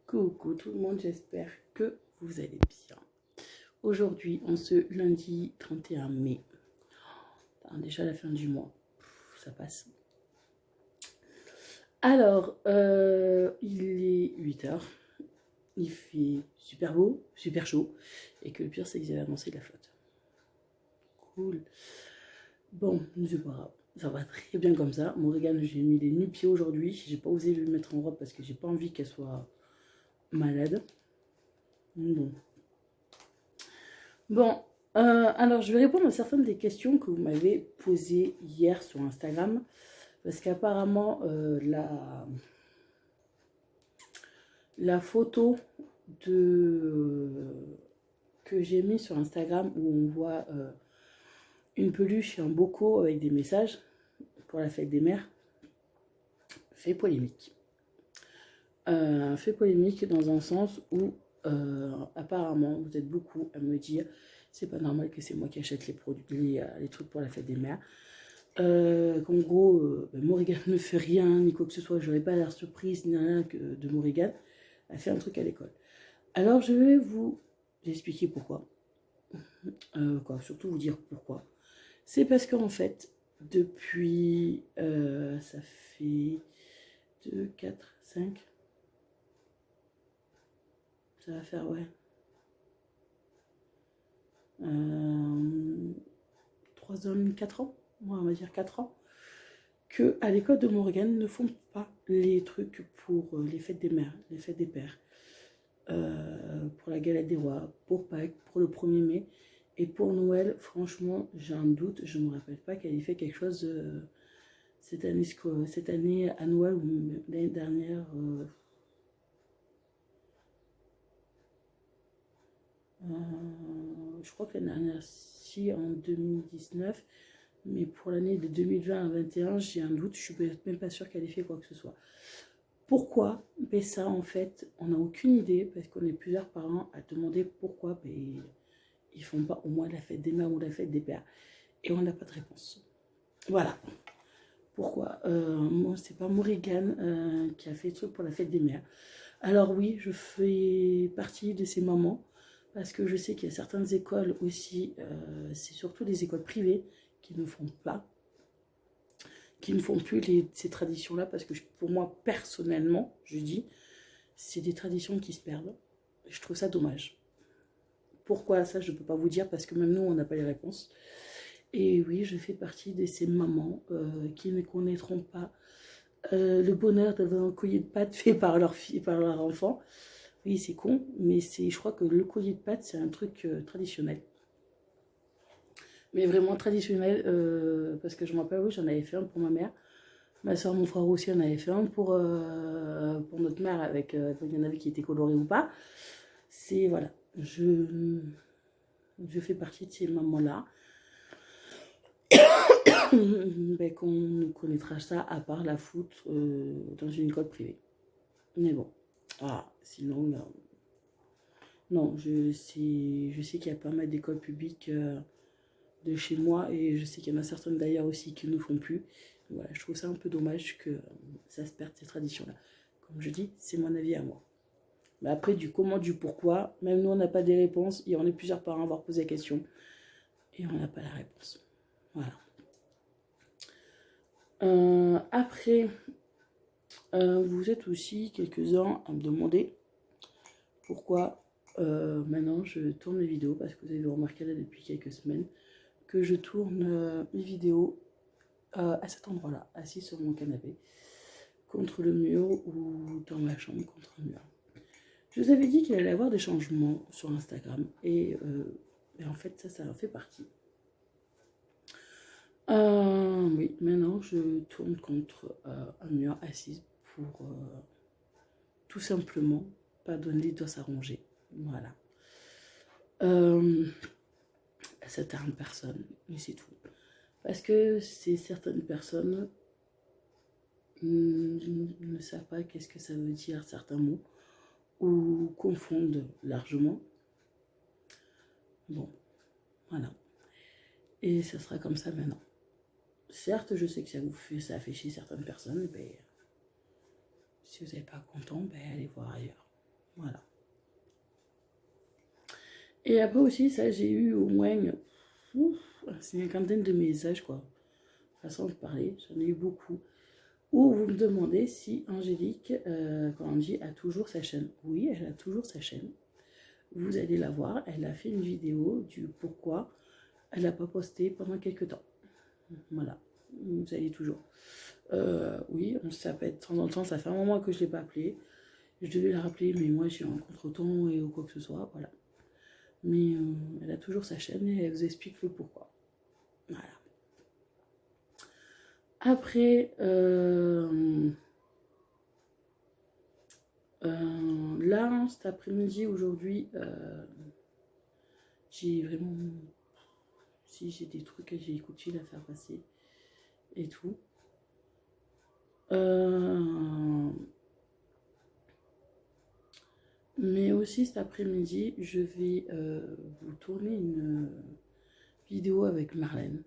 Coucou tout le monde, j'espère que vous allez bien. Aujourd'hui, on se lundi 31 mai. Déjà la fin du mois, ça passe. Alors, il est 8h. Il fait super beau, super chaud. Et que le pire, c'est qu'ils avaient annoncé de la flotte. Cool. Bon, c'est pas grave. Ça va très bien comme ça. Morgane, j'ai mis les nu-pieds aujourd'hui. J'ai pas osé lui mettre en robe parce que j'ai pas envie qu'elle soit malade. Bon, alors je vais répondre à certaines des questions que vous m'avez posées hier sur Instagram. Parce qu'apparemment, la photo que j'ai mis sur Instagram où on voit une peluche et un boco avec des messages pour la fête des mères fait polémique. Fait polémique dans un sens où apparemment vous êtes beaucoup à me dire c'est pas normal que c'est moi qui achète les produits, les trucs pour la fête des mères. Qu'en gros, Morgane ne fait rien, ni quoi que ce soit, j'aurais pas l'air surprise, ni rien que de Morgane. Elle fait un truc à l'école. Alors je vais vous expliquer pourquoi. Surtout vous dire pourquoi. C'est parce qu'en fait, depuis, ça fait 2, 4, 5, ça va faire, ouais. 3 ans, 4 ans, on va dire 4 ans, que à l'école de Morgane ne font pas les trucs pour les fêtes des mères, les fêtes des pères, pour la galette des rois, pour Pâques, pour le 1er mai, et pour Noël, franchement, j'ai un doute, je ne me rappelle pas qu'elle ait fait quelque chose cette année à Noël ou l'année dernière. Je crois que l'année dernière, si, en 2019, mais pour l'année de 2020 à 2021, j'ai un doute, je suis même pas sûre qu'elle ait fait quoi que ce soit. Pourquoi? Ben ça, en fait, on n'a aucune idée, parce qu'on est plusieurs parents à demander pourquoi ils font pas au moins la fête des mères ou la fête des pères. Et on n'a pas de réponse. Voilà. Pourquoi? Moi, c'est pas Morgane qui a fait le truc pour la fête des mères. Alors oui, je fais partie de ces mamans, parce que je sais qu'il y a certaines écoles aussi, c'est surtout les écoles privées qui ne font pas, qui ne font plus ces traditions-là, parce que pour moi, personnellement, je dis, c'est des traditions qui se perdent. Je trouve ça dommage. Pourquoi ça, je ne peux pas vous dire, parce que même nous, on n'a pas les réponses. Et oui, je fais partie de ces mamans qui ne connaîtront pas le bonheur d'avoir un collier de pâtes fait par leur fille, par leur enfant. Oui, c'est con, mais je crois que le collier de pâtes, c'est un truc traditionnel. Mais vraiment traditionnel, parce que je me rappelle, oui, j'en avais fait un pour ma mère. Ma soeur, mon frère aussi en avait fait un pour notre mère, avec il y en avait qui étaient colorés ou pas. C'est, voilà, je fais partie de ces mamans-là. Ben, qu'on ne connaîtra ça à part la foot dans une école privée. Mais bon, sinon, non, je sais qu'il y a pas mal d'écoles publiques de chez moi, et je sais qu'il y en a certaines d'ailleurs aussi qui ne font plus. Voilà, je trouve ça un peu dommage que ça se perde, ces traditions-là. Comme je dis, c'est mon avis à moi. Mais après, du comment, du pourquoi, même nous, on n'a pas des réponses, et on est plusieurs parents à avoir posé la question, et on n'a pas la réponse. Voilà. Après, vous êtes aussi quelques-uns à me demander pourquoi maintenant je tourne mes vidéos, parce que vous avez remarqué là depuis quelques semaines que je tourne mes vidéos à cet endroit-là, assis sur mon canapé, contre le mur ou dans ma chambre contre le mur. Je vous avais dit qu'il allait y avoir des changements sur Instagram, et en fait ça en fait partie. Oui, maintenant je tourne contre un mur assise pour tout simplement pas donner les doigts à ronger. Voilà. À certaines personnes, mais c'est tout. Parce que certaines personnes ne savent pas qu'est-ce que ça veut dire certains mots, ou confondent largement. Bon, voilà. Et ça sera comme ça maintenant. Certes, je sais que ça affiche certaines personnes, ben, si vous n'êtes pas content, ben, allez voir ailleurs. Voilà. Et après aussi, ça, j'ai eu au moins c'est une quinzaine de messages, quoi. Façon de parler, j'en ai eu beaucoup. Où vous me demandez si Angélique, quand on dit, a toujours sa chaîne. Oui, elle a toujours sa chaîne. Vous allez la voir, elle a fait une vidéo du pourquoi elle n'a pas posté pendant quelques temps. Voilà, vous allez toujours. Oui, on s'appelle de temps en temps, ça fait un moment que je ne l'ai pas appelée. Je devais la rappeler, mais moi j'ai eu un contretemps et ou quoi que ce soit, voilà. Mais elle a toujours sa chaîne et elle vous explique le pourquoi. Voilà. Après, là, cet après-midi, aujourd'hui, j'ai vraiment... Si j'ai des trucs que j'ai écouté à faire passer et tout. Mais aussi cet après-midi, je vais vous tourner une vidéo avec Marlène.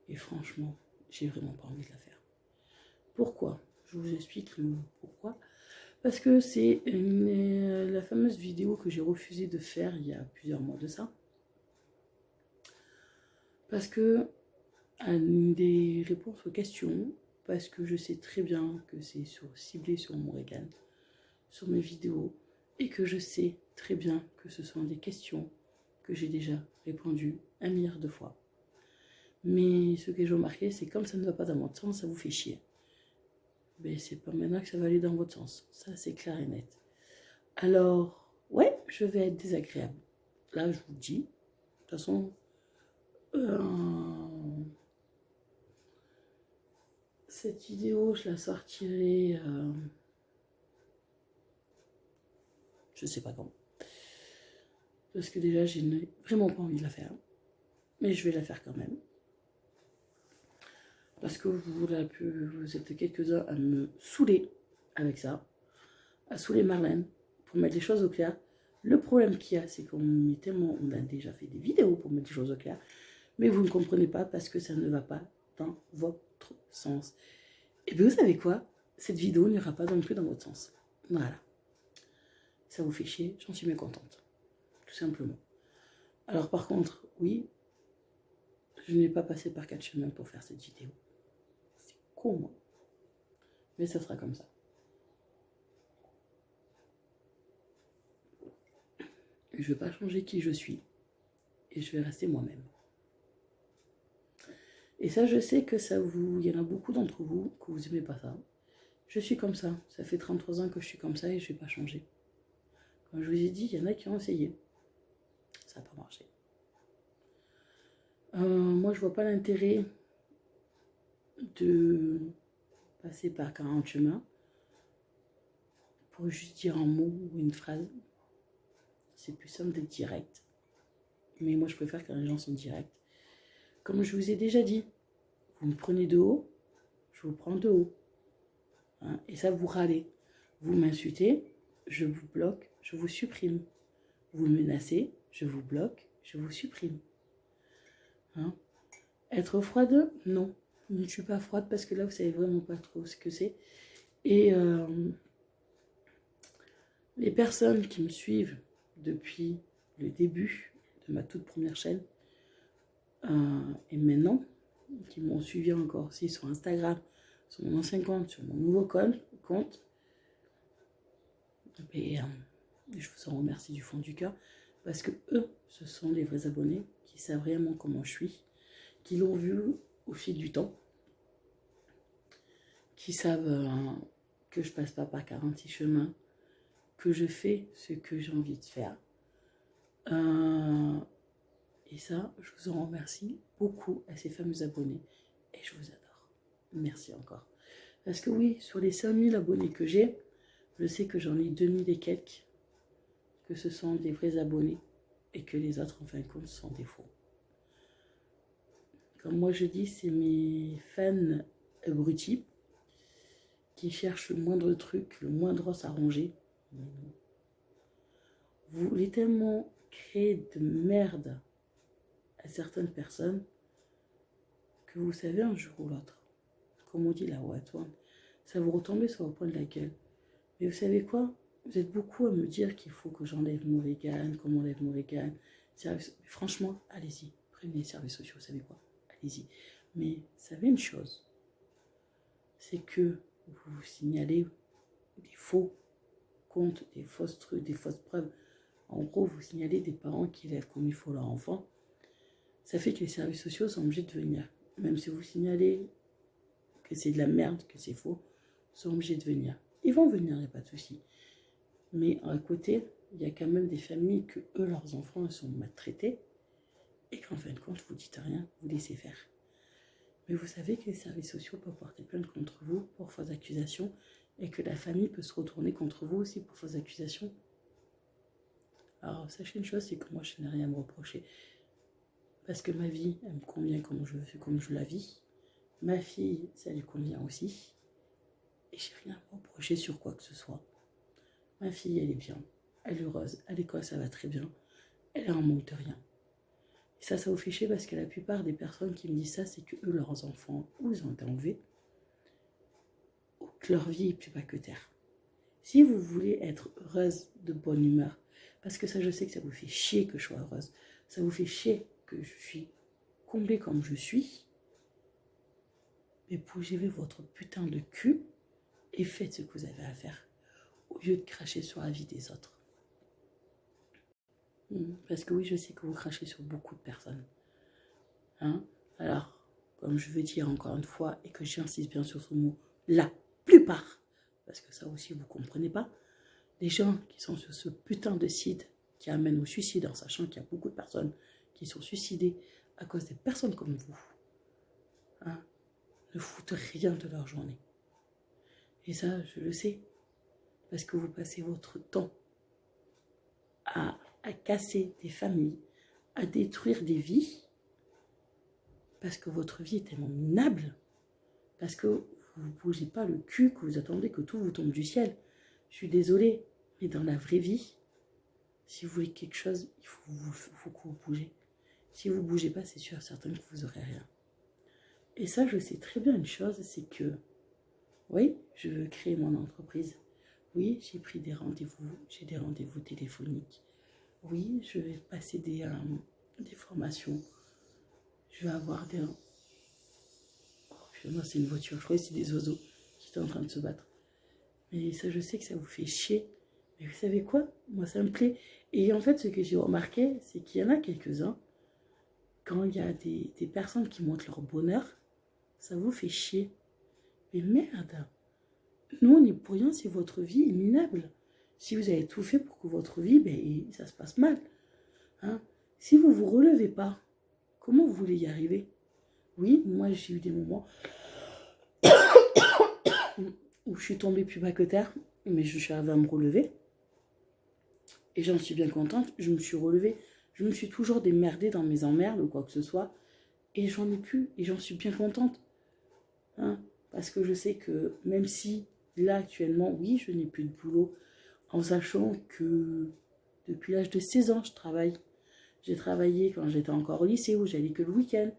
Et franchement, j'ai vraiment pas envie de la faire. Pourquoi? Je vous explique le pourquoi. Parce que c'est la fameuse vidéo que j'ai refusé de faire il y a plusieurs mois de ça. Parce que des réponses aux questions, parce que je sais très bien que c'est ciblé sur mon Regan, sur mes vidéos, et que je sais très bien que ce sont des questions que j'ai déjà répondu 1 milliard de fois. Mais ce que j'ai remarqué, c'est comme ça ne va pas dans votre sens, ça vous fait chier. Mais c'est pas maintenant que ça va aller dans votre sens. Ça, c'est clair et net. Alors, ouais, je vais être désagréable. Là, je vous le dis. De toute façon, cette vidéo, je la sortirai... je sais pas quand. Parce que déjà, j'ai vraiment pas envie de la faire. Mais je vais la faire quand même. Parce que vous êtes quelques-uns à me saouler avec ça. À saouler Marlène. Pour mettre les choses au clair. Le problème qu'il y a, c'est qu'on on a déjà fait des vidéos pour mettre les choses au clair. Mais vous ne comprenez pas parce que ça ne va pas dans votre sens. Et bien vous savez quoi? Cette vidéo n'ira pas non plus dans votre sens. Voilà. Ça vous fait chier, j'en suis mécontente. Tout simplement. Alors par contre, oui, je n'ai pas passé par 4 chemins pour faire cette vidéo. C'est con, moi. Mais ça sera comme ça. Je ne vais pas changer qui je suis. Et je vais rester moi-même. Et ça, je sais que ça vous... Il y en a beaucoup d'entre vous que vous n'aimez pas ça. Je suis comme ça. Ça fait 33 ans que je suis comme ça et je ne vais pas changer. Comme je vous ai dit, il y en a qui ont essayé. Ça n'a pas marché. Moi, je vois pas l'intérêt de passer par 40 chemins pour juste dire un mot ou une phrase. C'est plus simple d'être direct. Mais moi, je préfère quand les gens sont directs. Comme je vous ai déjà dit, vous me prenez de haut, je vous prends de haut. Hein, et ça, vous râlez. Vous m'insultez, je vous bloque, je vous supprime. Vous menacez, je vous bloque, je vous supprime. Hein? Être froide? Non. Je ne suis pas froide parce que là, vous savez vraiment pas trop ce que c'est. Et les personnes qui me suivent depuis le début de ma toute première chaîne et maintenant, qui m'ont suivi encore aussi sur Instagram, sur mon ancien compte, sur mon nouveau compte, et je vous en remercie du fond du cœur parce que eux, ce sont les vrais abonnés qui savent réellement comment je suis, qui l'ont vu au fil du temps, qui savent que je passe pas par 46 chemins, que je fais ce que j'ai envie de faire. Et ça, je vous en remercie beaucoup à ces fameux abonnés. Et je vous adore. Merci encore. Parce que oui, sur les 5000 abonnés que j'ai, je sais que j'en ai 2000 et quelques, que ce sont des vrais abonnés. Et que les autres, en fin de compte, sont des faux. Comme moi je dis, c'est mes fans abrutis qui cherchent le moindre truc, le moindre os à ronger. Vous voulez tellement créer de merde à certaines personnes que vous savez un jour ou l'autre, comme on dit la What One, ça vous retomber sur le point de la gueule. Mais vous savez quoi? Vous êtes beaucoup à me dire qu'il faut que j'enlève Morrigan, qu'on enlève Morrigan. Franchement, allez-y. Prenez les services sociaux, vous savez quoi? Allez-y. Mais savez une chose, c'est que vous signalez des faux comptes, des fausses trucs, des fausses preuves. En gros, vous signalez des parents qui élèvent comme il faut leur enfant. Ça fait que les services sociaux sont obligés de venir. Même si vous signalez que c'est de la merde, que c'est faux, ils sont obligés de venir. Ils vont venir, il n'y a pas de souci. Mais à côté, il y a quand même des familles que eux, leurs enfants, ils sont maltraités. Et qu'en fin de compte, vous dites rien, vous laissez faire. Mais vous savez que les services sociaux peuvent porter plainte contre vous pour fausses accusations et que la famille peut se retourner contre vous aussi pour fausses accusations. Alors, sachez une chose, c'est que moi, je n'ai rien à me reprocher. Parce que ma vie, elle me convient comme je la vis. Ma fille, ça lui convient aussi. Et j'ai rien à me reprocher sur quoi que ce soit. Ma fille, elle est bien. Elle est heureuse. À l'école, ça va très bien. Elle est en manque de rien. Et ça vous fait chier parce que la plupart des personnes qui me disent ça, c'est que eux, leurs enfants, ou ils ont été enlevés, ou que leur vie est plus bas que terre. Si vous voulez être heureuse, de bonne humeur, parce que ça, je sais que ça vous fait chier que je sois heureuse, ça vous fait chier que je suis comblée comme je suis, mais bougez votre putain de cul et faites ce que vous avez à faire, au lieu de cracher sur la vie des autres. Parce que oui, je sais que vous crachez sur beaucoup de personnes. Hein? Alors, comme je veux dire encore une fois, et que j'insiste bien sur ce mot, la plupart, parce que ça aussi vous ne comprenez pas, les gens qui sont sur ce putain de site qui amène au suicide, en sachant qu'il y a beaucoup de personnes qui sont suicidées à cause des personnes comme vous, hein, ne foutent rien de leur journée. Et ça, je le sais, parce que vous passez votre temps à casser des familles, à détruire des vies, parce que votre vie est tellement minable, parce que vous ne bougez pas le cul, que vous attendez que tout vous tombe du ciel. Je suis désolée, mais dans la vraie vie, si vous voulez quelque chose, il faut que vous bougez. Si vous ne bougez pas, c'est sûr, certain que vous n'aurez rien. Et ça, je sais très bien une chose, c'est que, oui, je veux créer mon entreprise. Oui, j'ai pris des rendez-vous, j'ai des rendez-vous téléphoniques. Oui, je vais passer des formations. Je vais avoir des... Oh, moi, c'est une voiture, je crois que c'est des oiseaux qui sont en train de se battre. Mais ça, je sais que ça vous fait chier. Mais vous savez quoi? Moi, ça me plaît. Et en fait, ce que j'ai remarqué, c'est qu'il y en a quelques-uns, quand il y a des personnes qui montrent leur bonheur, ça vous fait chier. Mais merde, nous, on est pour rien si votre vie est minable. Si vous avez tout fait pour que votre vie, ben, ça se passe mal. Hein? Si vous ne vous relevez pas, comment vous voulez y arriver? Oui, moi, j'ai eu des moments où je suis tombée plus bas que terre, mais je suis arrivée à me relever. Et j'en suis bien contente, je me suis relevée. Je me suis toujours démerdée dans mes emmerdes ou quoi que ce soit. Et j'en ai plus, et j'en suis bien contente. Hein? Parce que je sais que même si, là, actuellement, oui, je n'ai plus de boulot, en sachant que depuis l'âge de 16 ans, je travaille. J'ai travaillé quand j'étais encore au lycée, où j'allais que le week-end,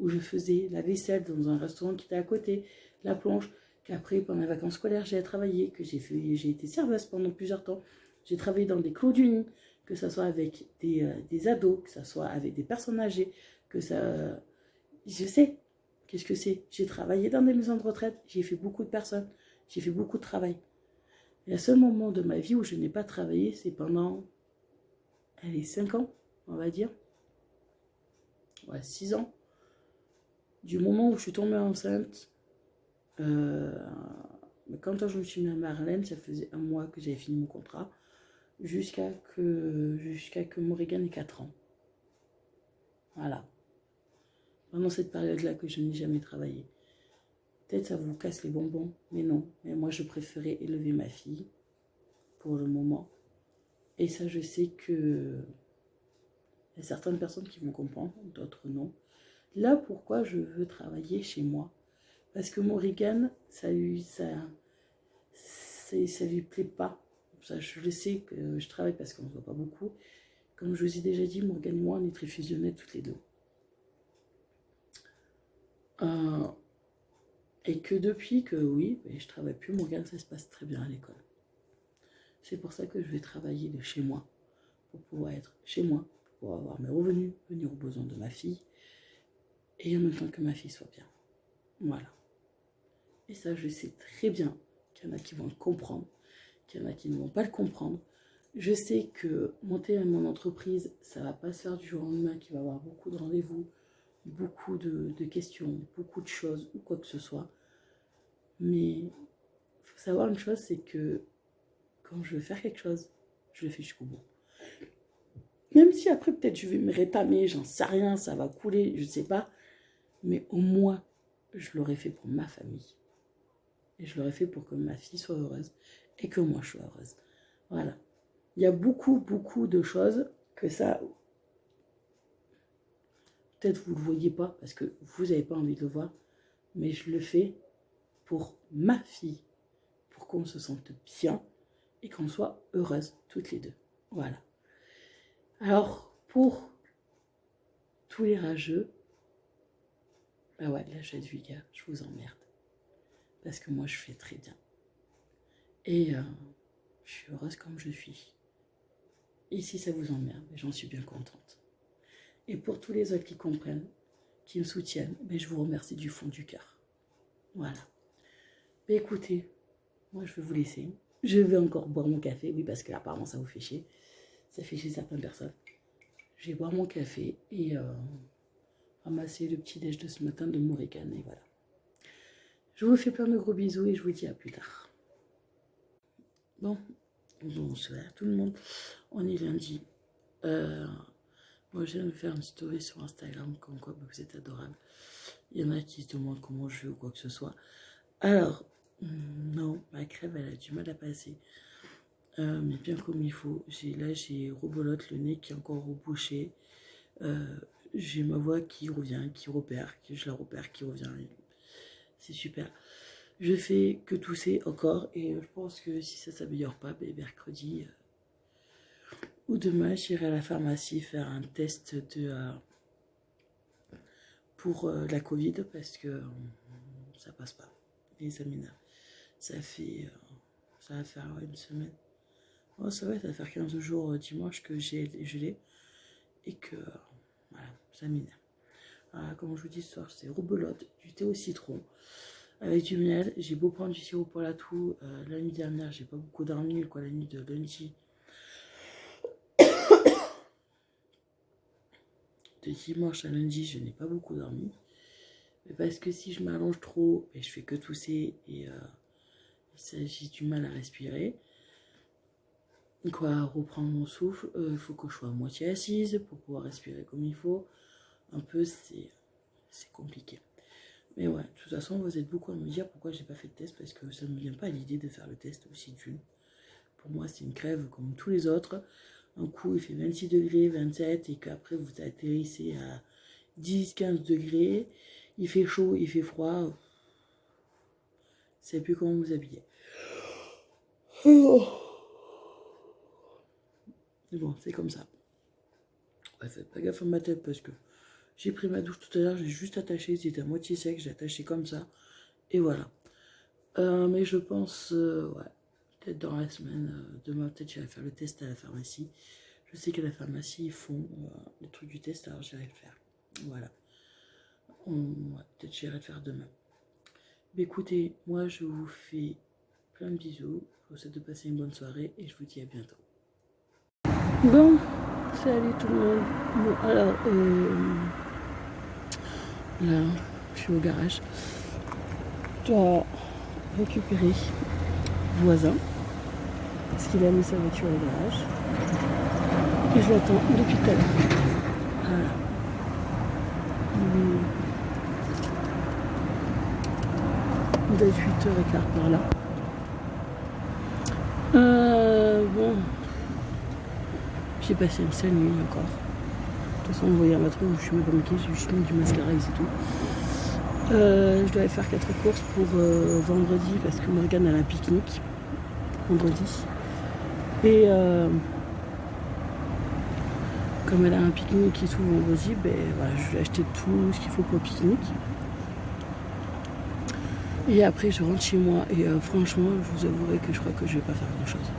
où je faisais la vaisselle dans un restaurant qui était à côté, la plonge, qu'après, pendant les vacances scolaires, j'ai travaillé, que j'ai été serveuse pendant plusieurs temps. J'ai travaillé dans des clos d'uni, que ce soit avec des ados, que ce soit avec des personnes âgées, que ça... Je sais, qu'est-ce que c'est? J'ai travaillé dans des maisons de retraite, j'ai fait beaucoup de personnes, j'ai fait beaucoup de travail. Et le seul moment de ma vie où je n'ai pas travaillé, c'est pendant, allez, 5 ans, on va dire. Ouais, 6 ans. Du moment où je suis tombée enceinte, quand je me suis mis à Marlène, ça faisait 1 mois que j'avais fini mon contrat, jusqu'à que Morrigan ait 4 ans. Voilà. Pendant cette période-là que je n'ai jamais travaillé. Peut-être ça vous casse les bonbons, mais non. Mais moi, je préférais élever ma fille pour le moment. Et ça, je sais que il y a certaines personnes qui vont comprendre, d'autres non. Là, pourquoi je veux travailler chez moi? Parce que Morrigan, ça lui plaît pas. Ça, je le sais que je travaille parce qu'on ne se voit pas beaucoup. Comme je vous ai déjà dit, Morgane et moi, on est très fusionnés toutes les deux. Et que depuis que, oui, je travaille plus, Morgane, ça se passe très bien à l'école. C'est pour ça que je vais travailler de chez moi, pour pouvoir être chez moi, pour avoir mes revenus, venir aux besoins de ma fille, et en même temps que ma fille soit bien. Voilà. Et ça, je sais très bien qu'il y en a qui vont le comprendre, qu'il y en a qui ne vont pas le comprendre. Je sais que monter mon entreprise, ça ne va pas se faire du jour au lendemain, qu'il va y avoir beaucoup de rendez-vous, beaucoup de questions, beaucoup de choses, ou quoi que ce soit. Mais il faut savoir une chose, c'est que quand je veux faire quelque chose, je le fais jusqu'au bout. Même si après, peut-être, je vais me rétamer, j'en sais rien, ça va couler, je ne sais pas. Mais au moins, je l'aurais fait pour ma famille. Et je l'aurais fait pour que ma fille soit heureuse et que moi, je sois heureuse. Voilà. Il y a beaucoup, beaucoup de choses que ça... Peut-être vous ne le voyez pas parce que vous n'avez pas envie de le voir. Mais je le fais pour ma fille. Pour qu'on se sente bien et qu'on soit heureuse toutes les deux. Voilà. Alors, pour tous les rageux, bah ouais, là, je vais être vulgaire, je vous emmerde. Parce que moi, je fais très bien. Et je suis heureuse comme je suis. Et si ça vous emmerde, j'en suis bien contente. Et pour tous les autres qui comprennent, qui me soutiennent, je vous remercie du fond du cœur. Voilà. Écoutez, moi, je vais vous laisser. Je vais encore boire mon café, oui, parce que apparemment, ça vous fait chier. Ça fait chier certaines personnes. Je vais boire mon café et ramasser le petit déj de ce matin de Morrigan, et voilà. Je vous fais plein de gros bisous et je vous dis à plus tard. Bon, bonsoir tout le monde. On est lundi. Moi, je viens de faire une story sur Instagram, comme quoi vous êtes adorables. Il y en a qui se demandent comment je vais ou quoi que ce soit. Alors, non, ma crève, elle a du mal à passer. Mais bien comme il faut. Là, j'ai rebolote le nez qui est encore rebouché. J'ai ma voix qui revient, qui repère, je la repère, qui revient. C'est super. Je fais que tousser encore et je pense que si ça ne s'améliore pas, mercredi ou demain, j'irai à la pharmacie faire un test pour la Covid parce que ça passe pas. Les examens, ça va faire une semaine. Oh, ça va faire 15 jours dimanche que je l'ai et que voilà, ça m'énerve. Comme je vous dis ce soir, c'est rebelote, du thé au citron. Avec du miel, j'ai beau prendre du sirop pour la toux. La nuit dernière, j'ai pas beaucoup dormi, quoi, la nuit de lundi. De dimanche à lundi, je n'ai pas beaucoup dormi. Mais parce que si je m'allonge trop, je fais que tousser et j'ai du mal à respirer. Quoi, reprendre mon souffle, il faut que je sois à moitié assise pour pouvoir respirer comme il faut. Un peu, c'est compliqué. Mais ouais, de toute façon, vous êtes beaucoup à me dire pourquoi j'ai pas fait de test, parce que ça ne me vient pas à l'idée de faire le test aussi d'une. Pour moi, c'est une crève comme tous les autres. Un coup, il fait 26 degrés, 27, et qu'après, vous atterrissez à 10, 15 degrés. Il fait chaud, il fait froid. C'est plus comment vous habiller. Mais bon, c'est comme ça. Ouais, faites pas gaffe à ma tête, parce que j'ai pris ma douche tout à l'heure, j'ai juste attaché, c'était à moitié sec, j'ai attaché comme ça, et voilà. Mais je pense, ouais, peut-être dans la semaine, demain, peut-être j'irai faire le test à la pharmacie. Je sais qu'à la pharmacie, ils font le truc du test, alors j'irai le faire. Voilà. Ouais, peut-être j'irai le faire demain. Mais écoutez, moi, je vous fais plein de bisous. Je vous souhaite de passer une bonne soirée, et je vous dis à bientôt. Bon, salut tout le monde. Bon, alors, là, je suis au garage. Je dois récupérer le voisin parce qu'il a mis sa voiture au garage. Et je l'attends depuis tout à l'heure. Voilà. Il doit être 8h15 par là. Bon. J'ai passé une seule nuit encore. De toute façon, vous voyez à ma tronche, je suis même pas maquillée, j'ai juste mis du mascara et c'est tout. Je dois aller faire 4 courses pour vendredi parce que Morgane a un pique-nique vendredi. Et comme elle a un pique-nique et tout vendredi, voilà, je vais acheter tout ce qu'il faut pour le pique-nique. Et après je rentre chez moi et franchement je vous avouerai que je crois que je vais pas faire grand chose.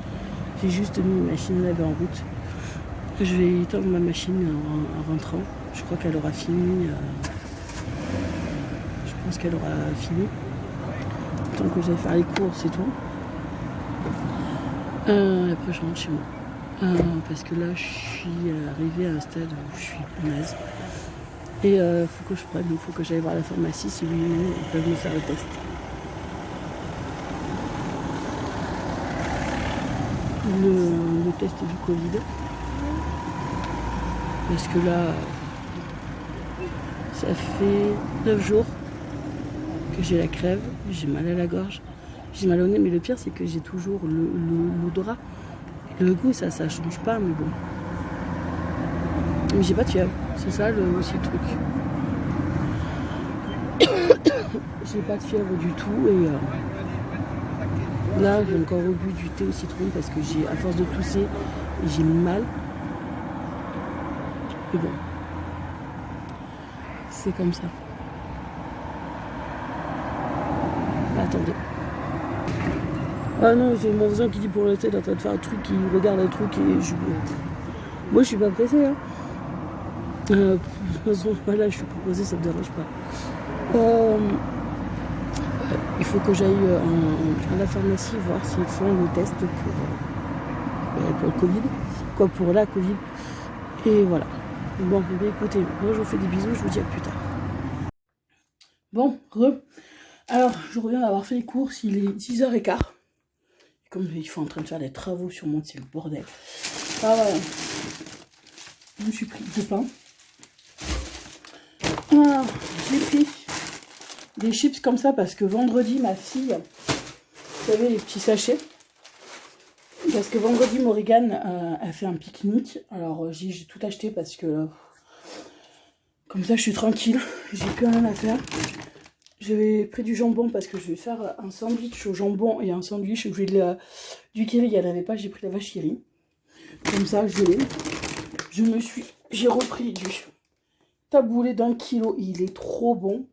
J'ai juste mis ma machine à laver en route. Je vais éteindre ma machine en rentrant. Je crois qu'elle aura fini. Je pense qu'elle aura fini. Tant que j'aille faire les courses et tout. Après je rentre chez moi. Parce que là je suis arrivée à un stade où je suis naze. Et faut que je prenne, il faut que j'aille voir la pharmacie si oui ou non ils peuvent me faire le test. Le test du Covid. Parce que là, ça fait 9 jours que j'ai la crève, j'ai mal à la gorge, j'ai mal au nez, mais le pire c'est que j'ai toujours l'odorat. Le goût, ça change pas, mais bon. Mais j'ai pas de fièvre, c'est ça aussi le truc. J'ai pas de fièvre du tout et là j'ai encore bu du thé au citron parce que à force de tousser, j'ai mal. Mais bon, c'est comme ça. Attendez. Ah non, j'ai mon voisin qui dit pour le thé, il est en train de faire un truc, il regarde un truc et je... Moi je suis pas pressée, hein. De toute façon, voilà, je suis pas pressée, ça me dérange pas. Il faut que j'aille à la pharmacie voir s'ils font le test pour le Covid. Quoi, pour la Covid. Et voilà. Bon, écoutez, moi je vous fais des bisous, je vous dis à plus tard. Bon, alors, je reviens d'avoir fait les courses, il est 6h15. Comme il faut en train de faire des travaux sur mon, c'est le bordel. Ah voilà. Je me suis pris 2 pains. Ah, j'ai pris des chips comme ça parce que vendredi, ma fille, vous savez, les petits sachets. Parce que vendredi, Morrigan a fait un pique-nique. Alors, j'ai tout acheté parce que comme ça, je suis tranquille. J'ai plus rien à faire. J'avais pris du jambon parce que je vais faire un sandwich au jambon et un sandwich où j'ai du kiri. Il n'y en avait pas, j'ai pris la vache kiri. Comme ça, je l'ai. J'ai repris du taboulé d'1 kilo. Il est trop bon.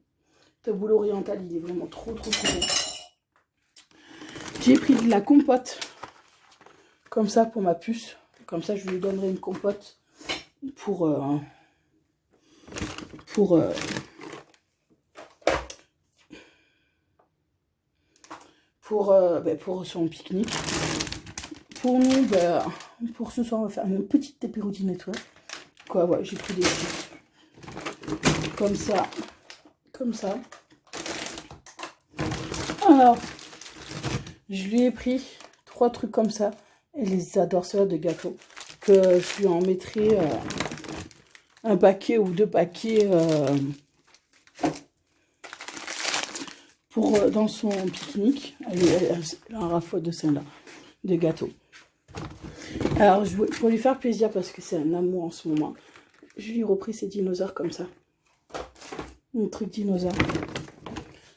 Taboulé oriental, il est vraiment trop bon. J'ai pris de la compote. Comme ça pour ma puce. Comme ça, je lui donnerai une compote pour son pique-nique. Pour nous, pour ce soir, on va faire une petite apérotinette. Quoi, ouais, j'ai pris des chips. Comme ça. Comme ça. Alors, je lui ai pris 3 trucs comme ça. Elle les adore, ceux-là de gâteaux. Que je lui en mettrai un paquet ou 2 paquets dans son pique-nique. Elle a un raffole de celle-là, de gâteaux. Alors, pour lui faire plaisir, parce que c'est un amour en ce moment, je lui ai repris ces dinosaures comme ça. Un truc dinosaure.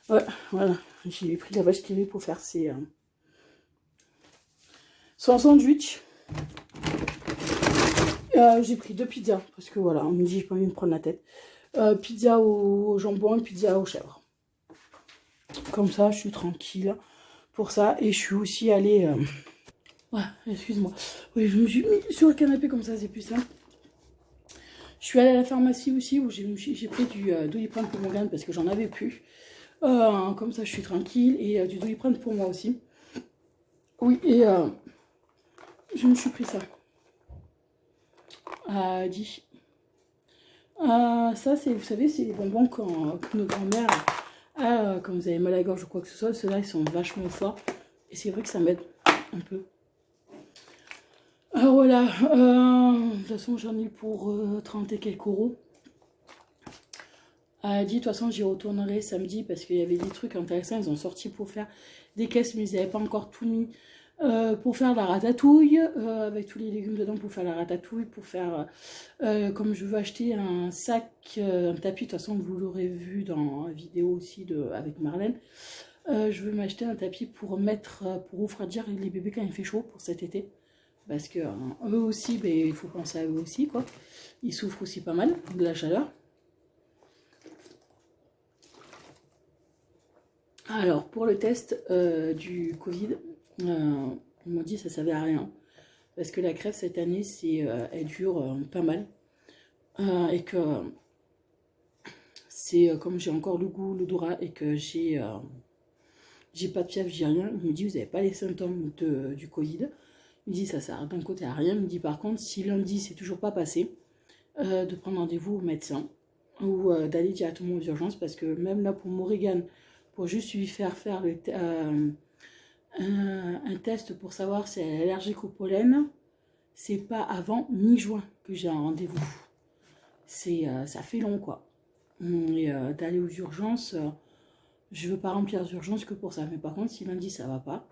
Ouais, voilà. J'ai pris la vache qui pour faire son sandwich. J'ai pris 2 pizzas, parce que voilà, on me dit, j'ai pas envie de me prendre la tête. Pizza au jambon et pizza aux chèvres. Comme ça, je suis tranquille pour ça. Et je suis aussi allée... Ouais, excuse-moi. Oui, je me suis mis sur le canapé comme ça, c'est plus simple. Je suis allée à la pharmacie aussi, où j'ai pris du Doliprane pour mon gain parce que j'en avais plus. Comme ça, je suis tranquille. Et du Doliprane pour moi aussi. Oui, et je me suis pris ça. Dit. Ça, vous savez, c'est les bonbons que nos grand-mères quand vous avez mal à la gorge ou quoi que ce soit. Ceux-là, ils sont vachement forts. Et c'est vrai que ça m'aide un peu. Alors voilà, de toute façon, j'en ai pour 30 et quelques euros. Dit, de toute façon, j'y retournerai samedi parce qu'il y avait des trucs intéressants. Ils ont sorti pour faire des caisses, mais ils n'avaient pas encore tout mis. Pour faire la ratatouille, avec tous les légumes dedans pour faire la ratatouille, pour faire, comme je veux acheter un sac, un tapis, de toute façon vous l'aurez vu dans la vidéo aussi avec Marlène, je veux m'acheter un tapis pour refroidir les bébés quand il fait chaud pour cet été, parce que eux aussi, il faut penser à eux aussi, quoi, ils souffrent aussi pas mal de la chaleur. Alors pour le test du Covid, on m'a dit que ça ne servait à rien. Parce que la crève cette année, elle dure pas mal. Et que c'est comme j'ai encore le goût, l'odorat et que j'ai pas de fièvre, j'ai rien. Il me dit, vous n'avez pas les symptômes du Covid. Il me dit, ça sert d'un côté à rien. Il me dit, par contre, si lundi, c'est toujours pas passé, de prendre rendez-vous au médecin ou d'aller directement aux urgences parce que même là, pour Morrigan, pour juste lui faire un test pour savoir si elle est allergique au pollen, c'est pas avant mi-juin que j'ai un rendez-vous. Ça fait long, quoi. Et d'aller aux urgences, je veux pas remplir les urgences que pour ça. Mais par contre, si lundi ça va pas,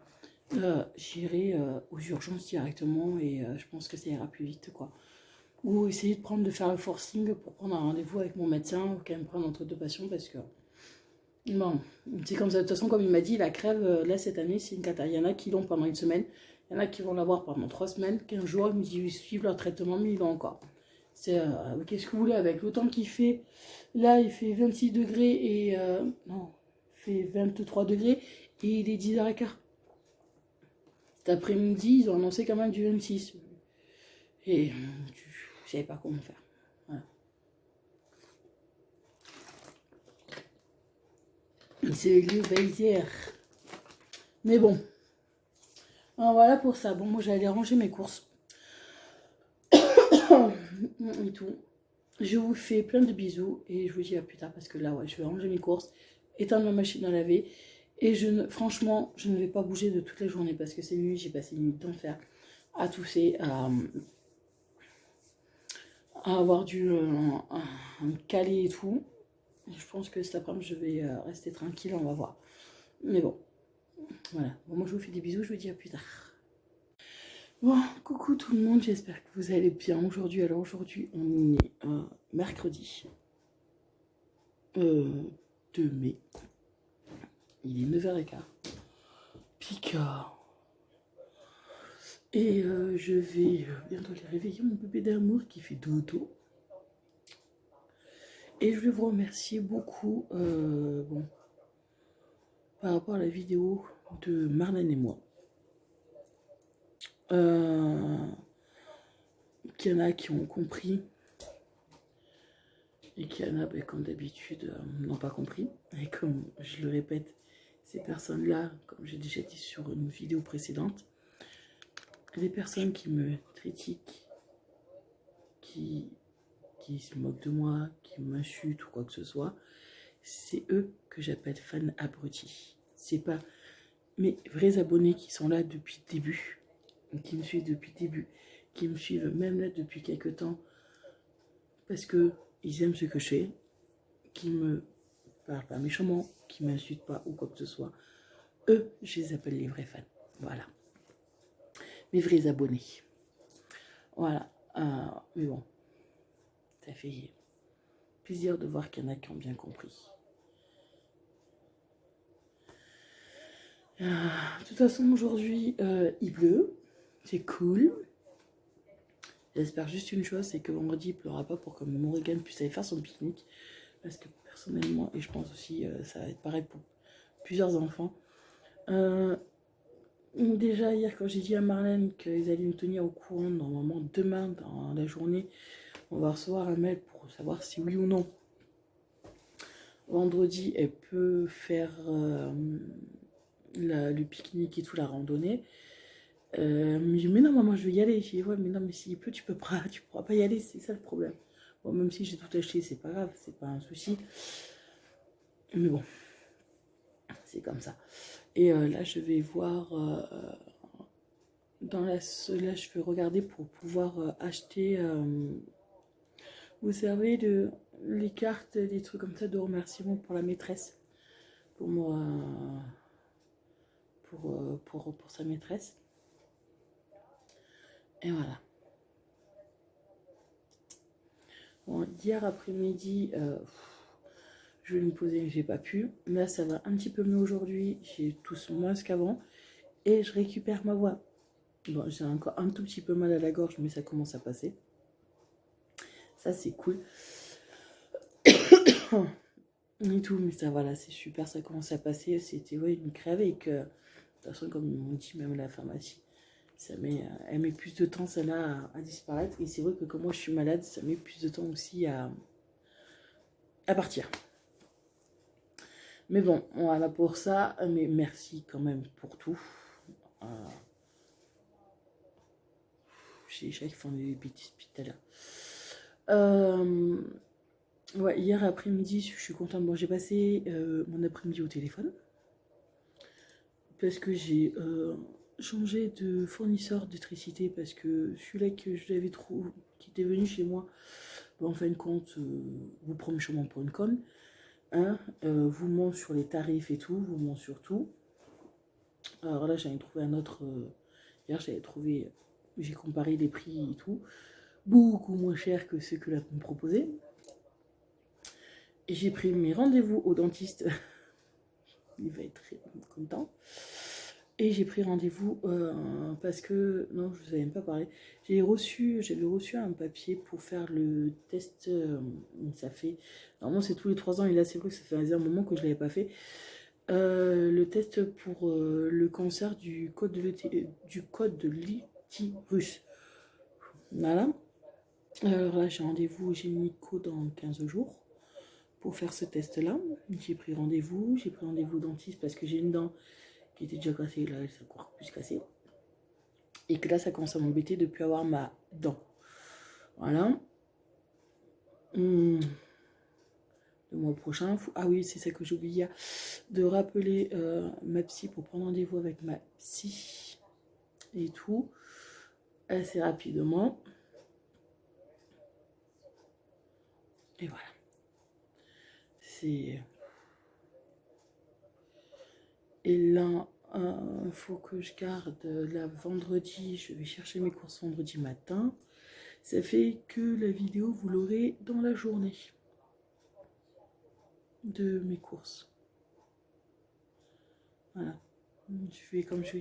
j'irai aux urgences directement et je pense que ça ira plus vite, quoi. Ou essayer de faire le forcing pour prendre un rendez-vous avec mon médecin ou quand même prendre entre deux patients parce que bon, c'est comme ça. De toute façon, comme il m'a dit, la crève, là, cette année, c'est une cata. Il y en a qui l'ont pendant une semaine, il y en a qui vont l'avoir pendant 3 semaines, 15 jours, ils me disent, ils suivent leur traitement, mais ils l'ont encore. Qu'est-ce que vous voulez avec le temps qu'il fait? Là, il fait 26 degrés et... non, il fait 23 degrés et il est 10h15. Cet après-midi, ils ont annoncé quand même du 26. Et je savais pas comment faire. Voilà. C'est le baiser. Mais bon. Alors voilà pour ça. Bon, moi j'allais ranger mes courses. Et tout. Je vous fais plein de bisous et je vous dis à plus tard parce que là, ouais, je vais ranger mes courses, éteindre ma machine à laver. Et franchement, je ne vais pas bouger de toute la journée parce que c'est nuit, j'ai passé une nuit d'enfer à tousser, à avoir un calé et tout. Je pense que cet après-midi, je vais rester tranquille, on va voir. Mais bon, voilà. Bon, moi, je vous fais des bisous, je vous dis à plus tard. Bon, coucou tout le monde, j'espère que vous allez bien aujourd'hui. Alors aujourd'hui, on est mercredi 2 mai. Il est 9h15. Picard. Et je vais bientôt aller réveiller mon bébé d'amour qui fait dodo. Et je vais vous remercier beaucoup bon, par rapport à la vidéo de Marlène et moi. Qu'il y en a qui ont compris et qu'il y en a, ben, comme d'habitude, n'ont pas compris. Et comme je le répète, ces personnes-là, comme j'ai déjà dit sur une vidéo précédente, les personnes qui me critiquent, qui se moquent de moi, qui m'insultent ou quoi que ce soit, c'est eux que j'appelle fans abrutis. C'est pas mes vrais abonnés qui sont là depuis le début, qui me suivent depuis le début, qui me suivent même là depuis quelques temps, parce que ils aiment ce que je fais, qui me parlent pas méchamment, qui m'insultent pas ou quoi que ce soit. Eux, je les appelle les vrais fans. Voilà. Mes vrais abonnés. Voilà. Mais bon, ça fait plaisir de voir qu'il y en a qui ont bien compris. De toute façon, aujourd'hui, il pleut. C'est cool. J'espère juste une chose, c'est que vendredi, il ne pleura pas pour que Morrigan puisse aller faire son pique-nique. Parce que personnellement, et je pense aussi, ça va être pareil pour plusieurs enfants. Déjà, hier, quand j'ai dit à Marlène qu'ils allaient me tenir au courant, normalement demain, dans la journée, on va recevoir un mail pour savoir si oui ou non, vendredi, elle peut faire le pique-nique et tout, la randonnée. Elle me dit, mais non, maman, je vais y aller. J'ai dit, ouais, mais non, mais s'il pleut, tu pourras pas y aller, c'est ça le problème. Bon, même si j'ai tout acheté, c'est pas grave, c'est pas un souci. Mais bon, c'est comme ça. Et là, je vais voir, là, je vais regarder pour pouvoir acheter, vous savez, les cartes, des trucs comme ça de remerciement pour la maîtresse. Pour moi, pour sa maîtresse. Et voilà. Bon, hier après-midi, je vais me poser, mais j'ai pas pu. Là, ça va un petit peu mieux aujourd'hui. J'ai tousse moins qu'avant. Et je récupère ma voix. Bon, j'ai encore un tout petit peu mal à la gorge, mais ça commence à passer. Ça, c'est cool. Et tout, mais ça, voilà, c'est super. Ça commence à passer. C'était, ouais, une crève et que, de toute façon, comme ils m'ont dit, même à la pharmacie, Elle met plus de temps, celle-là, à disparaître. Et c'est vrai que comme moi, je suis malade, ça met plus de temps aussi à partir. Mais bon, voilà pour ça. Mais merci quand même pour tout. J'ai les chats qui font des bêtises depuis tout à l'heure. Ouais, hier après-midi, je suis contente. Bon, j'ai passé mon après-midi au téléphone. Parce que j'ai changé de fournisseur d'électricité. Parce que celui-là que je l'avais trouvé, qui était venu chez moi, en fin de compte, vous prenez sûrement pour une conne. Hein, vous ment sur les tarifs et tout, vous ment sur tout. Alors là, j'avais trouvé un autre. Hier, j'avais trouvé. J'ai comparé les prix et tout. Beaucoup moins cher que ceux que là me proposait. Et j'ai pris mes rendez-vous au dentiste. Il va être très content. Et j'ai pris rendez-vous parce que, non, je ne vous avais même pas parlé. J'avais reçu un papier pour faire le test. Ça fait, normalement c'est tous les 3 ans, et là c'est vrai que ça fait un moment que je ne l'avais pas fait. Le test pour le cancer du code de l'utérus. Voilà. Alors là, j'ai rendez-vous gynéco dans 15 jours pour faire ce test-là. J'ai pris rendez-vous au dentiste parce que j'ai une dent qui était déjà cassée, là, elle s'est encore plus cassée. Et que là, ça commence à m'embêter de ne plus avoir ma dent. Voilà. Le mois prochain, ah oui, c'est ça que j'oubliais, de rappeler ma psy pour prendre rendez-vous avec ma psy et tout, assez rapidement. Et voilà. C'est... Et là, il faut que je garde la vendredi. Je vais chercher mes courses vendredi matin. Ça fait que la vidéo, vous l'aurez dans la journée de mes courses. Voilà. Comme je vais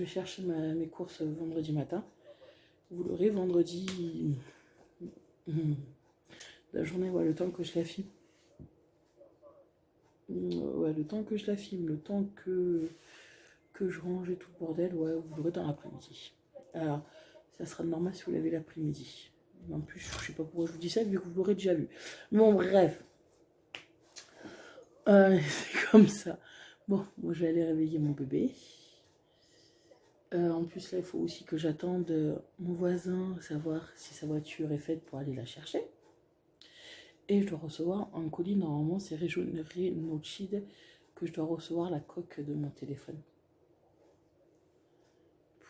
chercher mes courses vendredi matin, vous l'aurez vendredi. La journée, ouais, le temps que je la filme. Ouais, le temps que je la filme, le temps que je range et tout le bordel, ouais, vous l'aurez dans l'après-midi. Alors, ça sera normal si vous l'avez l'après-midi. En plus, je sais pas pourquoi je vous dis ça, vu que vous l'aurez déjà vu. Bon, bref. C'est comme ça. Bon, moi, je vais aller réveiller mon bébé. En plus, là, il faut aussi que j'attende mon voisin, savoir si sa voiture est faite pour aller la chercher. Et je dois recevoir un colis, normalement, c'est Renault-Chid que je dois recevoir la coque de mon téléphone.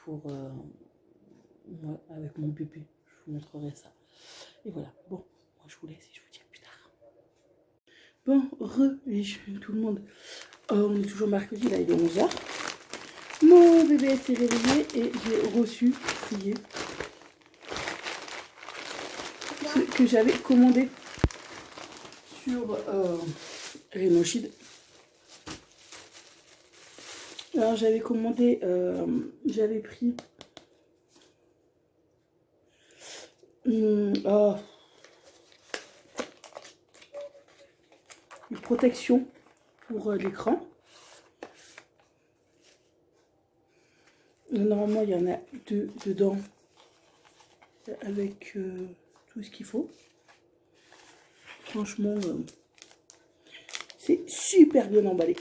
Pour... ouais, avec mon bébé. Je vous montrerai ça. Et voilà. Bon, moi, je vous laisse et je vous dis à plus tard. Bon, tout le monde. On est toujours mercredi, là, il est 11h. Mon bébé s'est réveillé et j'ai reçu, trié, ce que j'avais commandé sur Renault-Chid. Alors j'avais commandé, j'avais pris une protection pour l'écran. Normalement il y en a 2 dedans avec tout ce qu'il faut. Franchement, c'est super bien emballé.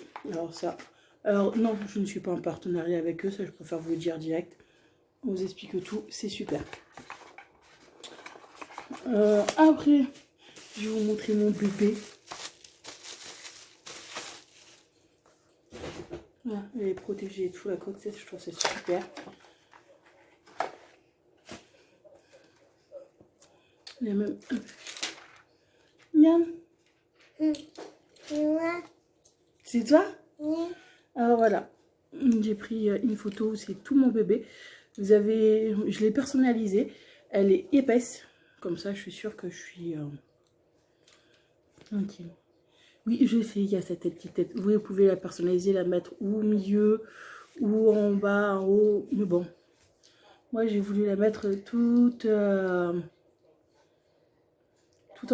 Alors non, je ne suis pas en partenariat avec eux, ça je préfère vous le dire direct. On vous explique tout, c'est super. Après, je vais vous montrer mon bébé. Voilà, elle est protégée et tout, la coque, je trouve c'est super. Il y a même... Miam. C'est toi? Oui. Alors voilà, j'ai pris une photo, c'est tout mon bébé. Je l'ai personnalisée. Elle est épaisse, comme ça je suis sûre que je suis tranquille. Oui, je sais, il y a cette petite tête. Vous pouvez la personnaliser, la mettre ou au milieu, ou en bas, en haut. Mais bon, moi j'ai voulu la mettre toute en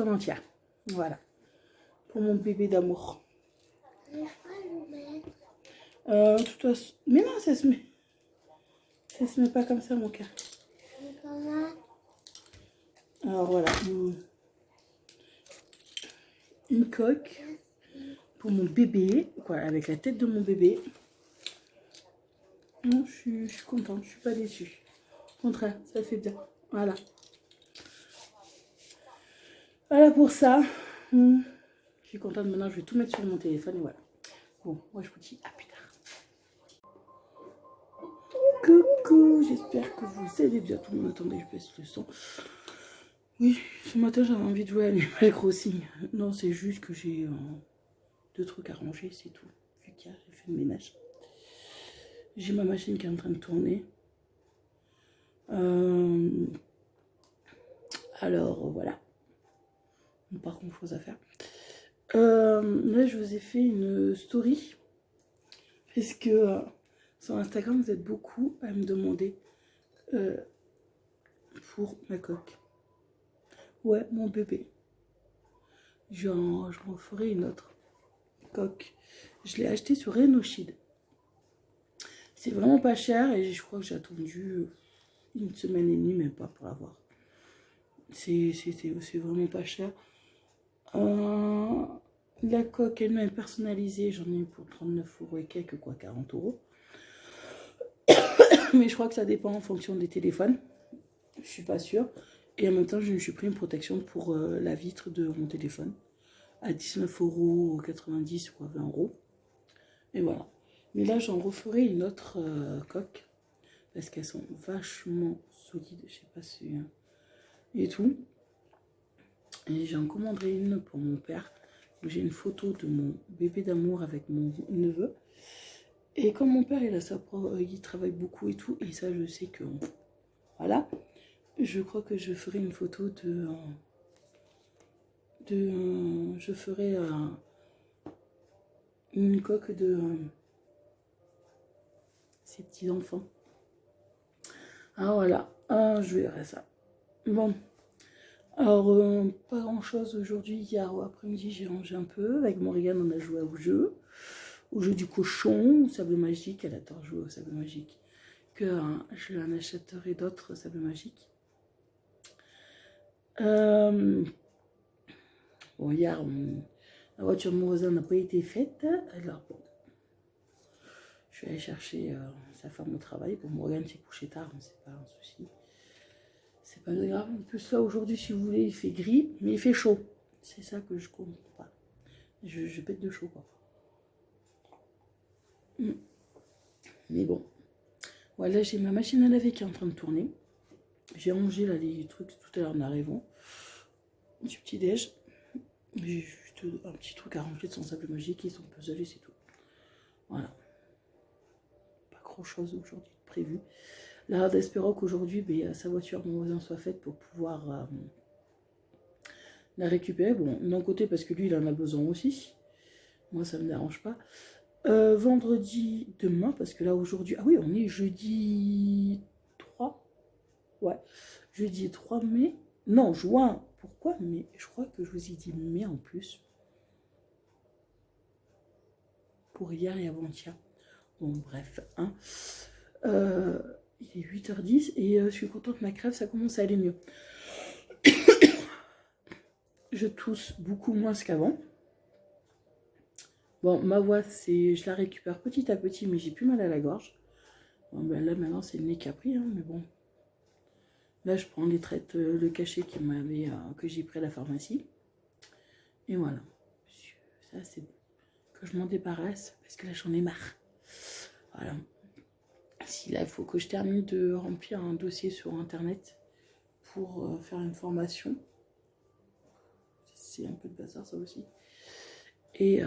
entière. Voilà, pour mon bébé d'amour. Toute façon... Mais non, ça se met. Ça se met pas comme ça, mon cœur. Alors voilà, une coque pour mon bébé, quoi, avec la tête de mon bébé. Non, je suis contente, je suis pas déçue. Au contraire, ça fait bien. Voilà. Voilà pour ça. Je suis contente. Maintenant, je vais tout mettre sur mon téléphone et voilà. Bon, moi je vous dis à plus tard. Coucou, j'espère que vous allez bien. Tout le monde, attendez, je baisse le son. Oui, ce matin j'avais envie de jouer à Animal Crossing. Non, c'est juste que j'ai 2 trucs à ranger, c'est tout. Vu qu'il y a, j'ai fait le ménage. J'ai ma machine qui est en train de tourner. Alors voilà. Par contre, chose à faire. Là, je vous ai fait une story. Parce que sur Instagram, vous êtes beaucoup à me demander pour ma coque. Ouais, mon bébé. J'en ferai une autre coque. Je l'ai acheté sur Renoshid. C'est vraiment pas cher et je crois que j'ai attendu une semaine et demie, même pas pour l'avoir. C'est vraiment pas cher. La coque elle-même personnalisée, j'en ai eu pour 39 € et quelques, quoi, 40 €. Mais je crois que ça dépend en fonction des téléphones. Je suis pas sûre. Et en même temps, je me suis pris une protection pour la vitre de mon téléphone à 19,90 € ou 20 €. Et voilà. Mais là, j'en referai une autre coque parce qu'elles sont vachement solides. Je sais pas si... et tout. Et j'en commanderai une pour mon père. J'ai une photo de mon bébé d'amour avec mon neveu. Et comme mon père, il travaille beaucoup et tout, et ça, je sais que... voilà. Je crois que je ferai une photo je ferai une coque de ces petits enfants. Ah voilà, je verrai ça. Bon, alors pas grand chose aujourd'hui. Hier après-midi, j'ai rangé un peu. Avec Morgane, on a joué au jeu du cochon, au sable magique. Elle adore jouer au sable magique. Que je en achèterai d'autres sables magiques. Bon, hier, la voiture de mon voisin n'a pas été faite. Alors bon, je suis allée chercher sa femme au travail. Bon, Morgane s'est couché tard, mais c'est pas un souci. C'est pas grave. En plus, là, aujourd'hui, si vous voulez, il fait gris, mais il fait chaud. C'est ça que je comprends pas. Je pète de chaud, quoi. Mais bon. Voilà, j'ai ma machine à laver qui est en train de tourner. J'ai rangé là les trucs tout à l'heure en arrivant. Du petit déj. J'ai juste un petit truc à ranger de son sable magique et son puzzle et c'est tout. Voilà. Pas grand chose aujourd'hui prévu. Là, d'espérant qu'aujourd'hui, sa voiture, mon voisin, soit faite pour pouvoir la récupérer. Bon, d'un côté, parce que lui, il en a besoin aussi. Moi, ça ne me dérange pas. Vendredi, demain, parce que là, aujourd'hui... ah oui, on est jeudi 3. Ouais, jeudi 3 mai. Non, juin. Pourquoi mai? Je crois que je vous ai dit mai en plus. Pour hier et avant-hier. Bon, bref. Hein. Il est 8h10 et je suis contente, ma crève, ça commence à aller mieux. Je tousse beaucoup moins qu'avant. Bon, ma voix, je la récupère petit à petit, mais j'ai plus mal à la gorge. Bon, ben là, maintenant, c'est le nez qui a pris, hein, mais bon. Là, je prends les traites, le cachet que j'ai pris à la pharmacie. Et voilà. Ça, c'est bon. Que je m'en débarrasse, parce que là, j'en ai marre. Voilà. Si là, il faut que je termine de remplir un dossier sur Internet pour faire une formation. C'est un peu de bazar, ça aussi. Et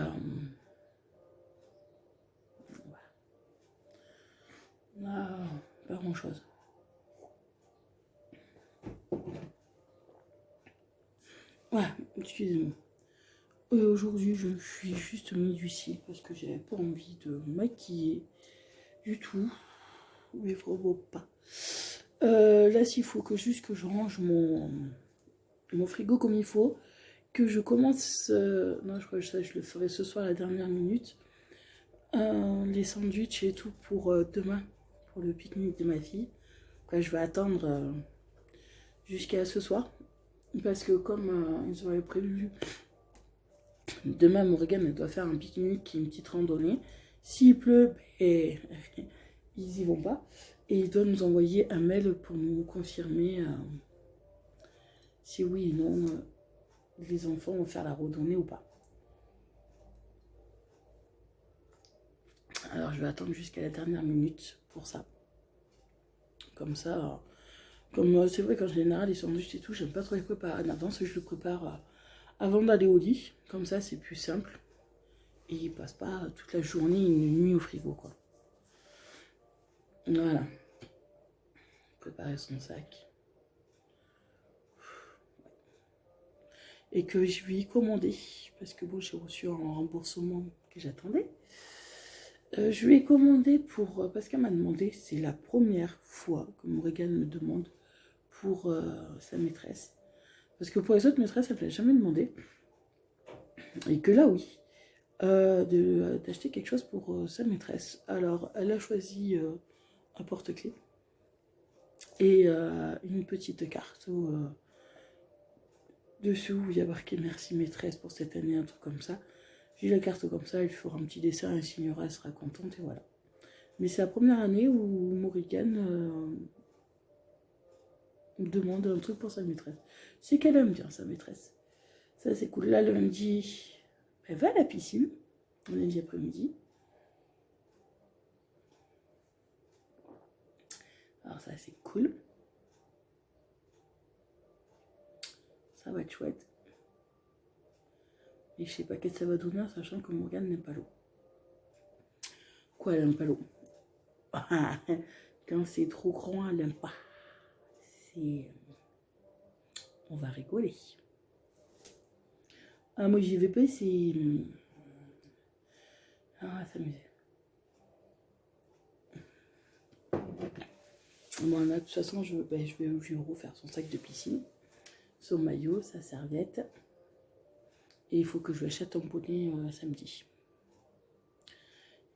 voilà. Pas grand chose. Voilà, excusez-moi. Aujourd'hui, je suis juste mis d'huile parce que j'avais pas envie de me maquiller du tout. Mais vraiment pas. Là, s'il faut que juste que je range mon frigo comme il faut, que je commence... non, je crois que ça, je le ferai ce soir à la dernière minute. Les sandwichs et tout pour demain, pour le pique-nique de ma fille. Quoi, je vais attendre jusqu'à ce soir. Parce que comme ils avaient prévu, demain Morgane elle doit faire un pique-nique et une petite randonnée. S'il pleut, et ils y vont pas. Et ils doivent nous envoyer un mail pour nous confirmer si oui ou non les enfants vont faire la randonnée ou pas. Alors je vais attendre jusqu'à la dernière minute pour ça. Comme ça, comme c'est vrai qu'en général les sandwichs et tout, j'aime pas trop les préparer en avance, je le prépare avant d'aller au lit. Comme ça c'est plus simple. Et il passe pas toute la journée, une nuit au frigo quoi. Voilà. Préparer son sac. Et que je lui ai commandé, parce que bon, j'ai reçu un remboursement que j'attendais. Je lui ai commandé pour, parce qu'elle m'a demandé, c'est la première fois que Morgane me demande pour sa maîtresse. Parce que pour les autres maîtresses, elle ne l'a jamais demandé. Et que là, oui, d'acheter quelque chose pour sa maîtresse. Alors, elle a choisi un porte-clés et une petite carte où, dessous, il y a marqué merci maîtresse pour cette année, un truc comme ça. J'ai la carte comme ça, elle fera un petit dessin, elle signera, elle sera contente et voilà. Mais c'est la première année où Morgane me demande un truc pour sa maîtresse. C'est qu'elle aime bien sa maîtresse. Ça c'est cool. Là le lundi, elle va à la piscine, le lundi après-midi. Alors ça c'est cool. Ça va être chouette. Et je sais pas qu'est-ce que ça va donner, sachant que Morgane n'aime pas l'eau. Quoi, elle n'aime pas l'eau? Quand c'est trop grand, elle n'aime pas. On va rigoler. Ah, moi j'y vais pas, c'est... Ah, ça m'aide. Bon, là, de toute façon, je vais refaire son sac de piscine, son maillot, sa serviette. Et il faut que je lui achète un bonnet samedi.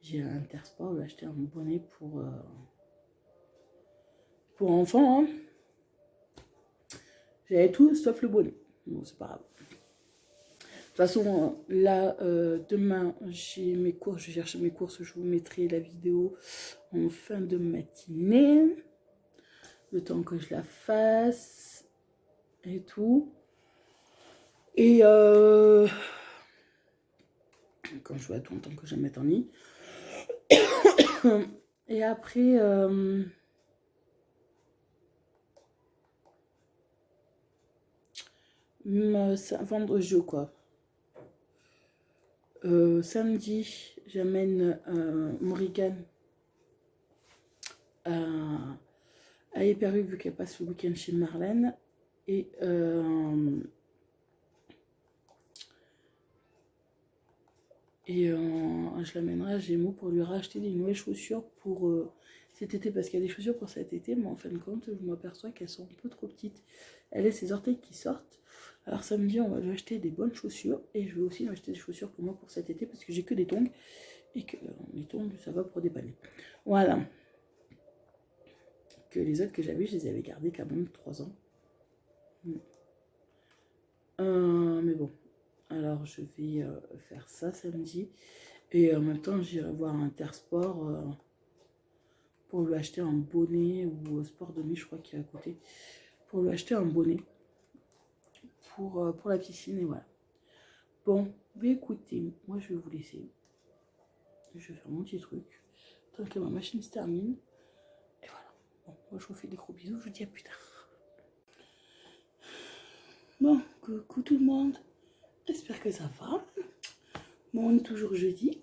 J'ai un Intersport, je vais acheter un bonnet pour enfants. Hein. J'avais tout sauf le bonnet. Bon, c'est pas grave. De toute façon, là, demain, j'ai mes courses, je vais chercher mes courses, je vous mettrai la vidéo en fin de matinée. Le temps que je la fasse et tout. Et quand je vois tout le temps que je vais mettre en ligne. Et après, vendredi quoi. Samedi, j'amène Morgane à Éperu vu qu'elle passe le week-end chez Marlène. Et je l'amènerai à Gémeaux pour lui racheter des nouvelles chaussures pour cet été, parce qu'il y a des chaussures pour cet été, mais en fin de compte, je m'aperçois qu'elles sont un peu trop petites. Elle a ses orteils qui sortent. Alors samedi, on va lui acheter des bonnes chaussures, et je vais aussi lui acheter des chaussures pour moi pour cet été, parce que j'ai que des tongs, et que les tongs, ça va pour dépanner. Voilà. Que les autres que j'avais, je les avais gardés quand même 3 ans. Mais bon. Alors je vais faire ça samedi. Et en même temps, j'irai voir Intersport pour lui acheter un bonnet, ou Sport de nuit, je crois qu'il est à côté. Pour lui acheter un bonnet pour la piscine, et voilà. Bon, bah écoutez, moi je vais vous laisser. Je vais faire mon petit truc. Tant que ma machine se termine. Et voilà. Bon, moi je vous fais des gros bisous, je vous dis à plus tard. Bon, coucou tout le monde. J'espère que ça va. Bon, on est toujours jeudi.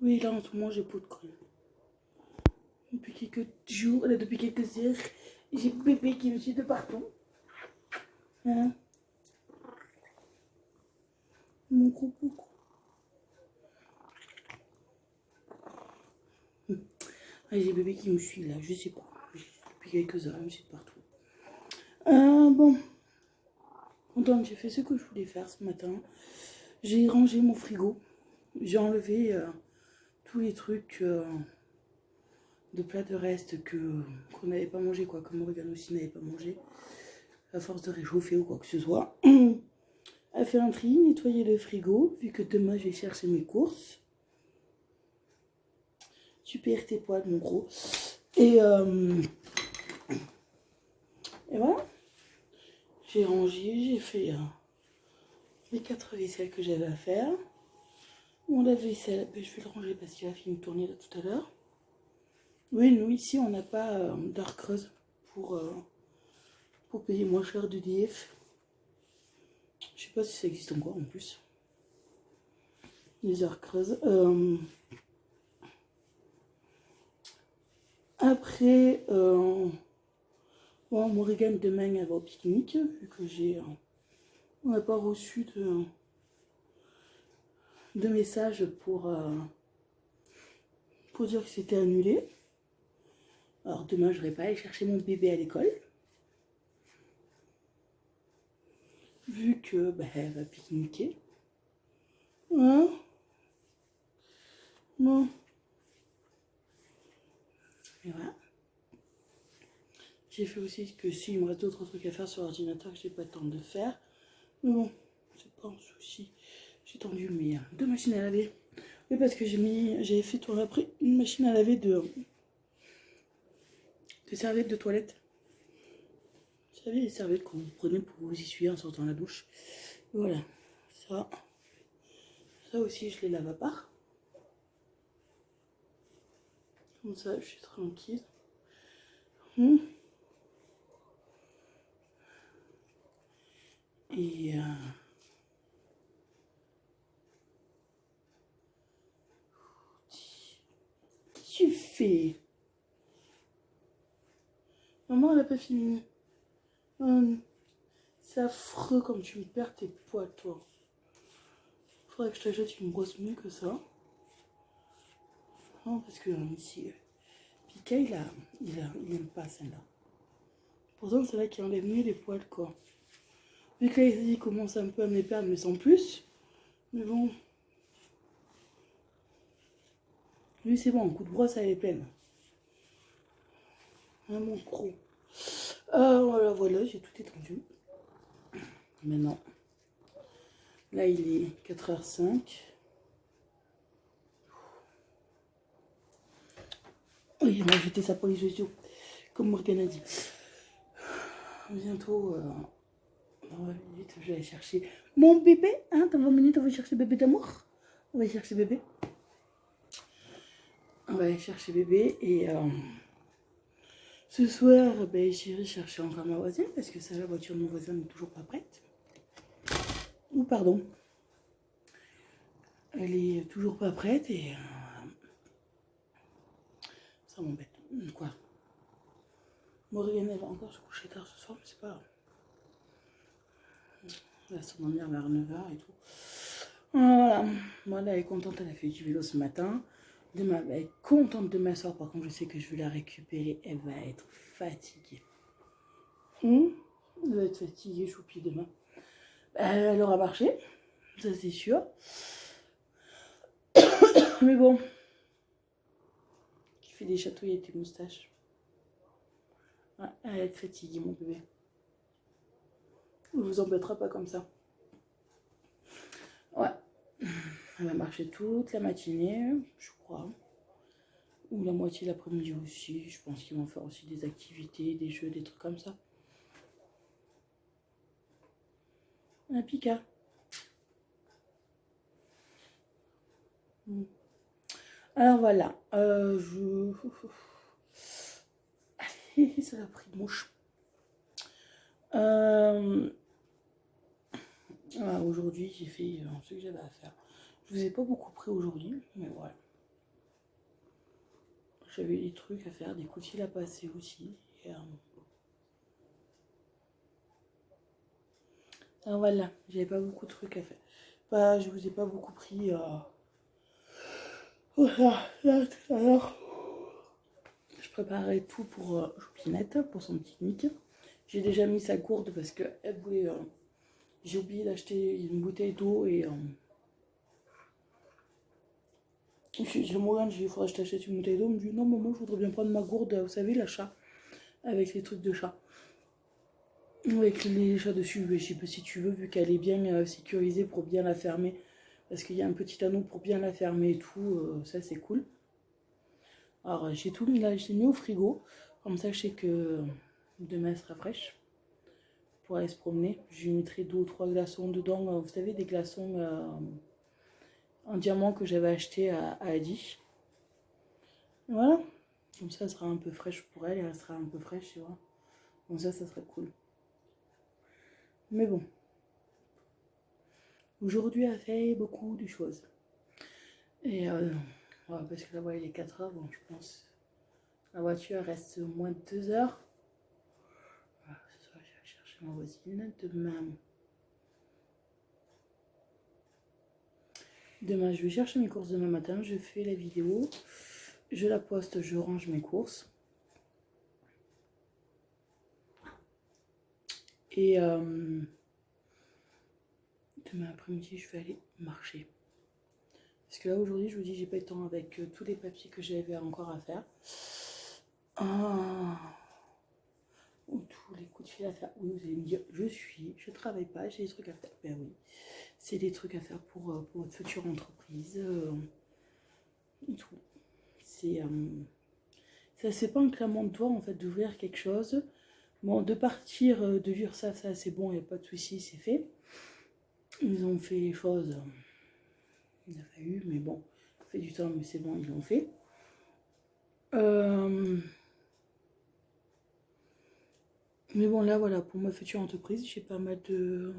Oui, là en ce moment j'ai peau de crème. Depuis quelques jours, là, depuis quelques heures, j'ai bébé qui me suit de partout. Voilà. Mon gros pouco. J'ai bébé qui me suit là, je sais pas. Depuis quelques heures, il me suit de partout. Bon. Donc j'ai fait ce que je voulais faire ce matin. J'ai rangé mon frigo. J'ai enlevé tous les trucs de plats de reste qu'on n'avait pas mangé, quoi, comme Morgane aussi n'avait pas mangé, à force de réchauffer ou quoi que ce soit. A fait un tri, nettoyer le frigo, vu que demain je vais chercher mes courses. Tu perds tes poils, mon gros. Et voilà. J'ai rangé, j'ai fait les 4 vaisselles que j'avais à faire. Mon lave-vaisselle, ben, je vais le ranger parce qu'il a fini de tourner là tout à l'heure. Oui, nous ici, on n'a pas d'heure creuse pour payer moins cher d'EDF. Je sais pas si ça existe encore en plus. Les heures creuses. Après, bon, Morgane demain elle va au pique-nique, vu que on n'a pas reçu de message pour dire que c'était annulé. Alors demain, je ne vais pas aller chercher mon bébé à l'école. Vu que elle va pique-niquer. Hein? Non. Et voilà. J'ai fait aussi que s'il me reste d'autres trucs à faire sur l'ordinateur que j'ai pas le temps de faire. Mais bon, c'est pas un souci. J'ai tendu mes 2 machines à laver. Oui, parce que j'avais fait tourner après une machine à laver de serviettes de toilette. Vous savez, les serviettes que vous prenez pour vous essuyer en sortant de la douche. Voilà. Ça aussi, je les lave à part. Comme ça, je suis tranquille. Et tu fais. Maman, elle a pas fini. C'est affreux comme tu me perds tes poils, toi. Faudrait que je t'achète une brosse mieux que ça. Non, parce que ici, Pika, il aime pas celle-là. Pourtant, c'est là qui enlève mieux les poils, quoi. Vu que là, il commence un peu à me les perdre, mais sans plus. Mais bon. Lui, c'est bon, un coup de brosse, elle est pleine. Vraiment gros. Voilà, j'ai tout étendu. Maintenant, là, il est 4h05. Oui, on va jeter ça pour les yeux, comme Morgane a dit. Bientôt, dans 20 minutes, je vais aller chercher mon bébé. Hein, dans 20 minutes, on va chercher bébé d'amour. On va aller chercher bébé. On va aller chercher bébé et ce soir, j'irai chercher encore ma voisine parce que ça, la voiture de mon voisin n'est toujours pas prête. Ou pardon. Elle est toujours pas prête et ça m'embête. Quoi? Morgane, elle va encore se coucher tard ce soir, mais c'est pas grave. Elle va s'endormir vers 9h et tout. Voilà. Moi, là, elle est contente, elle a fait du vélo ce matin. Demain, elle est contente de m'asseoir. Par contre, je sais que je vais la récupérer. Elle va être fatiguée. Elle va être fatiguée, choupie demain. Elle aura marché, ça c'est sûr. Mais bon. Qui fait des chatouilles avec tes moustaches. Ouais, elle va être fatiguée, mon bébé. On vous embêtera pas comme ça. Ouais. Elle va marcher toute la matinée, je crois. Ou la moitié de l'après-midi aussi. Je pense qu'ils vont faire aussi des activités, des jeux, des trucs comme ça. Un Pika. Alors voilà. Ça a pris de mouche. Aujourd'hui, j'ai fait ce que j'avais à faire. Je vous ai pas beaucoup pris aujourd'hui, mais voilà. J'avais des trucs à faire, des coups de fil à passer aussi. Alors voilà, j'avais pas beaucoup de trucs à faire. Je vous ai pas beaucoup pris. Là, tout à l'heure, je préparais tout pour Choupinette, pour son pique-nique. J'ai déjà mis sa gourde parce que elle voulait. J'ai oublié d'acheter une bouteille d'eau et J'ai Morgane, j'ai dit, il faudrait que je t'achète une bouteille d'eau. Il me dit, non, maman, je voudrais bien prendre ma gourde, vous savez, la chat, avec les trucs de chat. Avec les chats dessus, je sais pas si tu veux, vu qu'elle est bien sécurisée pour bien la fermer. Parce qu'il y a un petit anneau pour bien la fermer et tout, ça c'est cool. Alors j'ai tout mis là, j'ai mis au frigo. Comme ça je sais que demain elle sera fraîche. Pour aller se promener. Je lui mettrai 2 ou 3 glaçons dedans. Vous savez, des glaçons en diamant que j'avais acheté à Adi. Voilà. Comme ça elle sera un peu fraîche pour elle et elle sera un peu fraîche, tu vois. Comme ça serait cool. Mais bon. Aujourd'hui, elle a fait beaucoup de choses. Et ouais, parce que là, ouais, il est 4 heures, bon, je pense. La voiture reste moins de 2 heures. Voilà, ce soir, je vais chercher ma voisine. Demain, je vais chercher mes courses demain matin. Je fais la vidéo. Je la poste, je range mes courses. Et demain après-midi, je vais aller marcher. Parce que là, aujourd'hui, je vous dis, j'ai pas eu le temps avec tous les papiers que j'avais encore à faire. Ou tous les coups de fil à faire. Oui, vous allez me dire, je travaille pas, j'ai des trucs à faire. Ben oui, c'est des trucs à faire pour votre future entreprise. Et tout. Ça c'est pas un claquement de doigts en fait d'ouvrir quelque chose. Bon, de partir, de dire ça c'est bon, il n'y a pas de souci, c'est fait. Ils ont fait les choses. Il a fallu, mais bon, ça fait du temps, mais c'est bon, ils l'ont fait. Mais bon, là, voilà, pour ma future entreprise, j'ai pas mal de...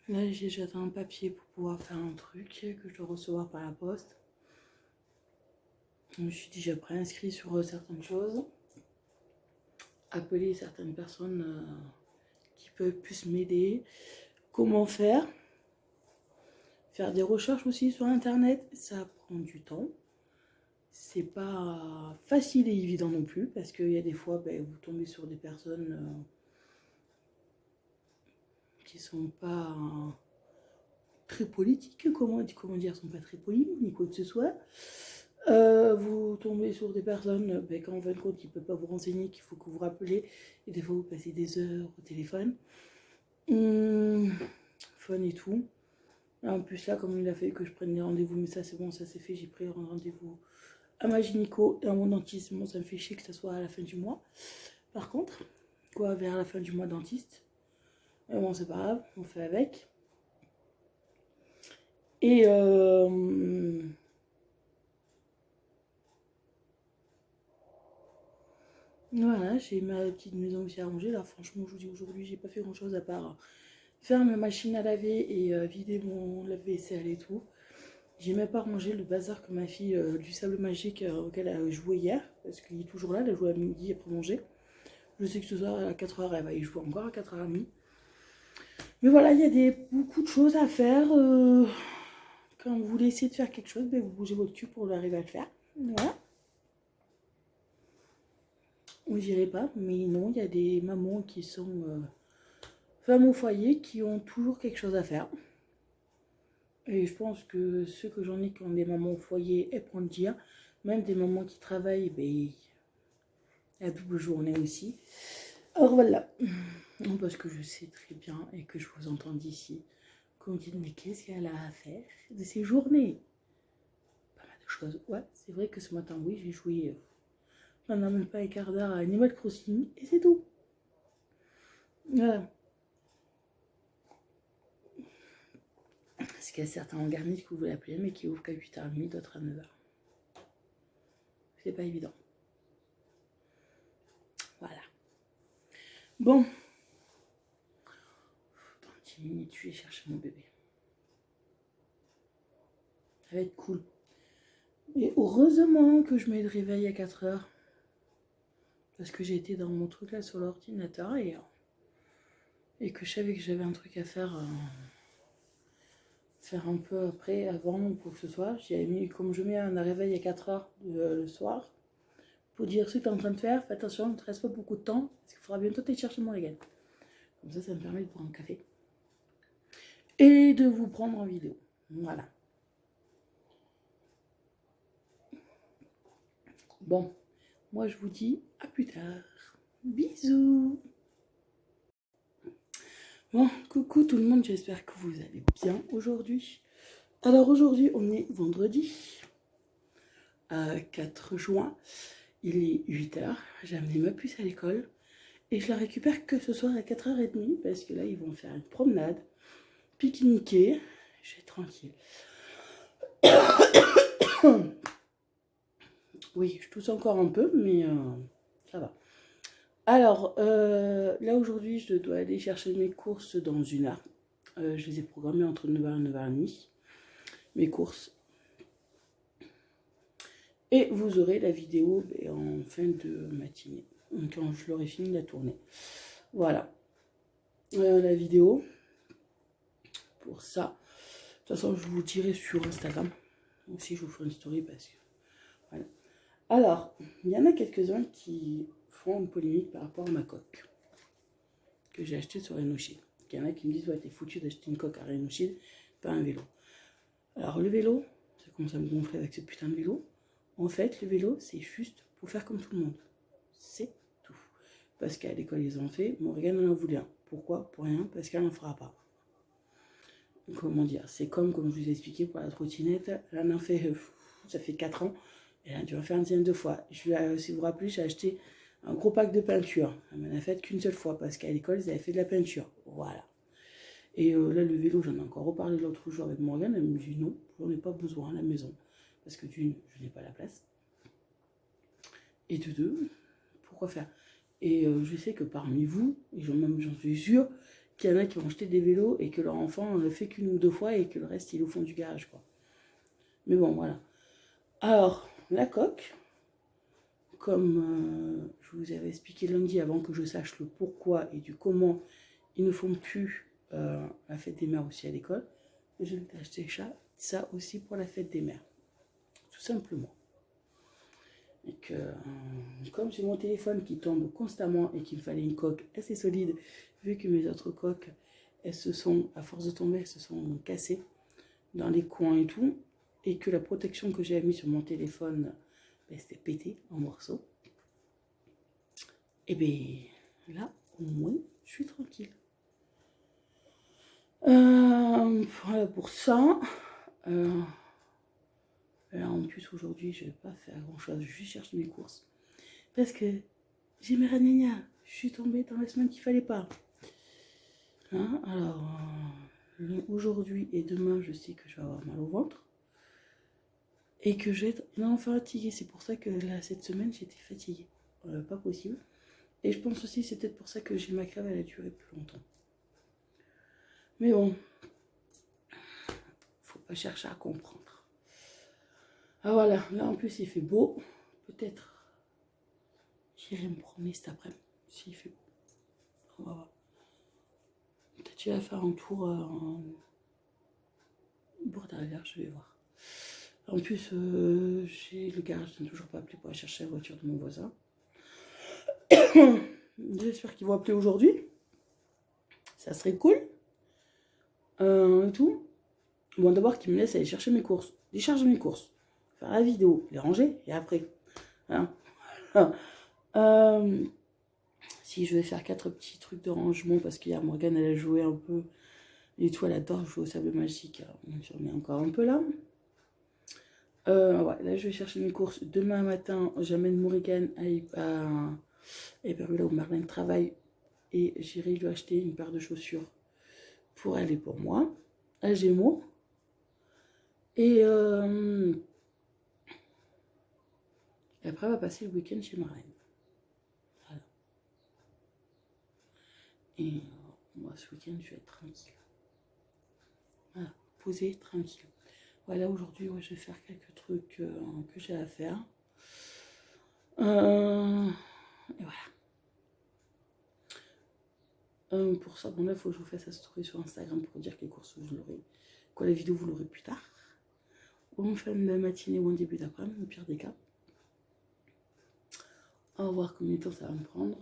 Là, j'attends un papier pour pouvoir faire un truc que je dois recevoir par la poste. Je me suis déjà préinscrit sur certaines choses. Appeler certaines personnes qui peuvent plus m'aider. Comment faire? Faire des recherches aussi sur internet, ça prend du temps. C'est pas facile et évident non plus, parce qu'il y a des fois, vous tombez sur des personnes qui sont pas très politiques, comment dire, sont pas très polies, ni quoi que ce soit. Vous tombez sur des personnes, quand en fin de compte, ils ne peuvent pas vous renseigner, qu'il faut que vous rappelez, et des fois vous passez des heures au téléphone. Fun et tout. En plus là, comme il a fait que je prenne les rendez-vous, mais ça c'est bon, ça c'est fait, j'ai pris un rendez-vous à ma gynéco et à mon dentiste. Bon, ça me fait chier que ça soit à la fin du mois. Par contre, quoi, vers la fin du mois dentiste. Mais bon, c'est pas grave, on fait avec. Et voilà, j'ai ma petite maison aussi à ranger. Là, franchement, je vous dis, aujourd'hui, j'ai pas fait grand chose à part faire ma machine à laver et vider mon lave-vaisselle et tout. J'ai même pas rangé le bazar que ma fille du sable magique auquel elle a joué hier, parce qu'il est toujours là, elle a joué à midi après manger. Je sais que ce soir à 4 h, elle va y jouer encore à 4 h 30. Mais voilà, il y a beaucoup de choses à faire. Quand vous voulez essayer de faire quelque chose, vous bougez votre cul pour arriver à le faire. Voilà. On dirait pas, mais non, il y a des mamans qui sont femmes au foyer qui ont toujours quelque chose à faire. Et je pense que ceux que j'en ai qui ont des mamans au foyer, elles pourront le dire. Même des mamans qui travaillent, à double journée aussi. Alors voilà. Parce que je sais très bien et que je vous entends d'ici. Qu'on me dit, mais qu'est-ce qu'elle a à faire de ces journées? Pas mal de choses. Ouais, c'est vrai que ce matin, oui, j'ai joué pendant même pas un quart d'heure à Animal Crossing. Et c'est tout. Voilà. Parce qu'il y a certains organismes que vous voulez appeler, mais qui ouvrent qu'à 8 h 30, d'autres à 9 h. C'est pas évident. Voilà. Bon. Dans 10 minutes, je vais chercher mon bébé. Ça va être cool. Et heureusement que je mets le réveil à 4 h. Parce que j'ai été dans mon truc là sur l'ordinateur et que je savais que j'avais un truc à faire. Faire un peu après, avant, pour que ce soit. J'avais mis, comme je mets un réveil à 4 h le soir, pour dire ce que tu es en train de faire, fais attention, ne te reste pas beaucoup de temps, parce qu'il faudra bientôt aller chercher mon régal. Comme ça me permet de prendre un café. Et de vous prendre en vidéo. Voilà. Bon, moi je vous dis à plus tard. Bisous. Bon, coucou tout le monde, j'espère que vous allez bien aujourd'hui. Alors aujourd'hui, on est vendredi, 4 juin. Il est 8h, j'ai amené ma puce à l'école et je la récupère que ce soir à 4h30 parce que là, ils vont faire une promenade, pique-niquer. Je suis tranquille. Oui, je tousse encore un peu, mais ça va. Alors, là aujourd'hui, je dois aller chercher mes courses dans 1 heure. Je les ai programmées entre 9h et 9h30. Mes courses. Et vous aurez la vidéo en fin de matinée, quand je l'aurai fini de la tournée. Voilà. La vidéo. Pour ça. De toute façon, je vous dirai sur Instagram. Aussi, je vous ferai une story parce que... Voilà. Alors, il y en a quelques-uns qui font une polémique par rapport à ma coque que j'ai acheté sur Renoshid. Il y en a qui me disent, ouais, t'es foutu d'acheter une coque à Renoshid, pas un vélo. Alors, le vélo, ça commence à me gonfler avec ce putain de vélo. En fait, le vélo, c'est juste pour faire comme tout le monde. C'est tout. Parce qu'à l'école, ils ont fait. Morgane en a voulu un. Pourquoi? Pour rien. Parce qu'elle n'en fera pas. Comment dire? C'est comme je vous ai expliqué pour la trottinette. Elle en a fait, ça fait 4 ans. Elle a dû en faire une dizaine de fois. Si vous vous rappelez, j'ai acheté un gros pack de peinture. Elle m'en a fait qu'une seule fois. Parce qu'à l'école, ils avaient fait de la peinture. Voilà. Et là, le vélo, j'en ai encore reparlé l'autre jour avec Morgane. Elle me dit non, j'en ai pas besoin à la maison. Parce que d'une, je n'ai pas la place. Et de deux, pourquoi faire? Et je sais que parmi vous, et j'en suis sûre, qu'il y en a qui vont acheter des vélos et que leur enfant ne le fait qu'une ou 2 fois et que le reste, il est au fond du garage, quoi. Mais bon, voilà. Alors, la coque, comme je vous avais expliqué lundi avant que je sache le pourquoi et du comment ils ne font plus la fête des mères aussi à l'école, je vais acheter ça aussi pour la fête des mères. Tout simplement. Et que, comme j'ai mon téléphone qui tombe constamment et qu'il me fallait une coque assez solide, vu que mes autres coques, elles se sont, à force de tomber, elles se sont cassées dans les coins et tout, et que la protection que j'ai mis sur mon téléphone, c'était pété en morceaux. Et bien là, au moins, je suis tranquille. Voilà pour ça. Là, en plus, aujourd'hui, je ne vais pas faire grand-chose. Je vais chercher mes courses. Parce que j'ai mes ragnagnas. Je suis tombée dans la semaine qu'il fallait pas. Hein, alors, aujourd'hui et demain, je sais que je vais avoir mal au ventre. Et que je vais être enfin fatiguée. C'est pour ça que là, cette semaine, j'étais fatiguée. Pas possible. Et je pense aussi, c'est peut-être pour ça que j'ai ma crève, elle a duré plus longtemps. Mais bon, faut pas chercher à comprendre. Ah voilà, là en plus il fait beau. Peut-être j'irai me promener cet après-midi, s'il fait beau. On va voir. Peut-être j'irai faire un tour en bord de rivière, je vais voir. En plus, j'ai le garage, je n'ai toujours pas appelé pour aller chercher la voiture de mon voisin. J'espère qu'ils vont appeler aujourd'hui. Ça serait cool. Et tout. Bon, d'abord qu'ils me laissent aller chercher mes courses. Décharger mes courses. Faire la vidéo. Les ranger. Et après. Hein. Si je vais faire 4 petits trucs de rangement parce qu'hier Morgane elle a joué un peu et tout, elle adore jouer au sable magique. J'en ai encore un peu là. Ouais, là je vais chercher mes courses. Demain matin, j'amène Morgane à là où Marlène travaille et j'irai lui acheter une paire de chaussures pour elle et pour moi à Gémeaux. Et après, on va passer le week-end chez Marlène. Voilà. Et moi, ce week-end, je vais être tranquille. Voilà, posée, tranquille. Voilà, aujourd'hui, ouais, je vais faire quelques trucs que j'ai à faire. Et voilà. Pour ça, bon là, il faut que je vous fasse la story sur Instagram pour dire que les courses, vous l'aurez. Quoi, la vidéo, vous l'aurez plus tard. Ou en fin de matinée ou en début d'après-midi, au pire des cas. On va voir combien de temps ça va me prendre.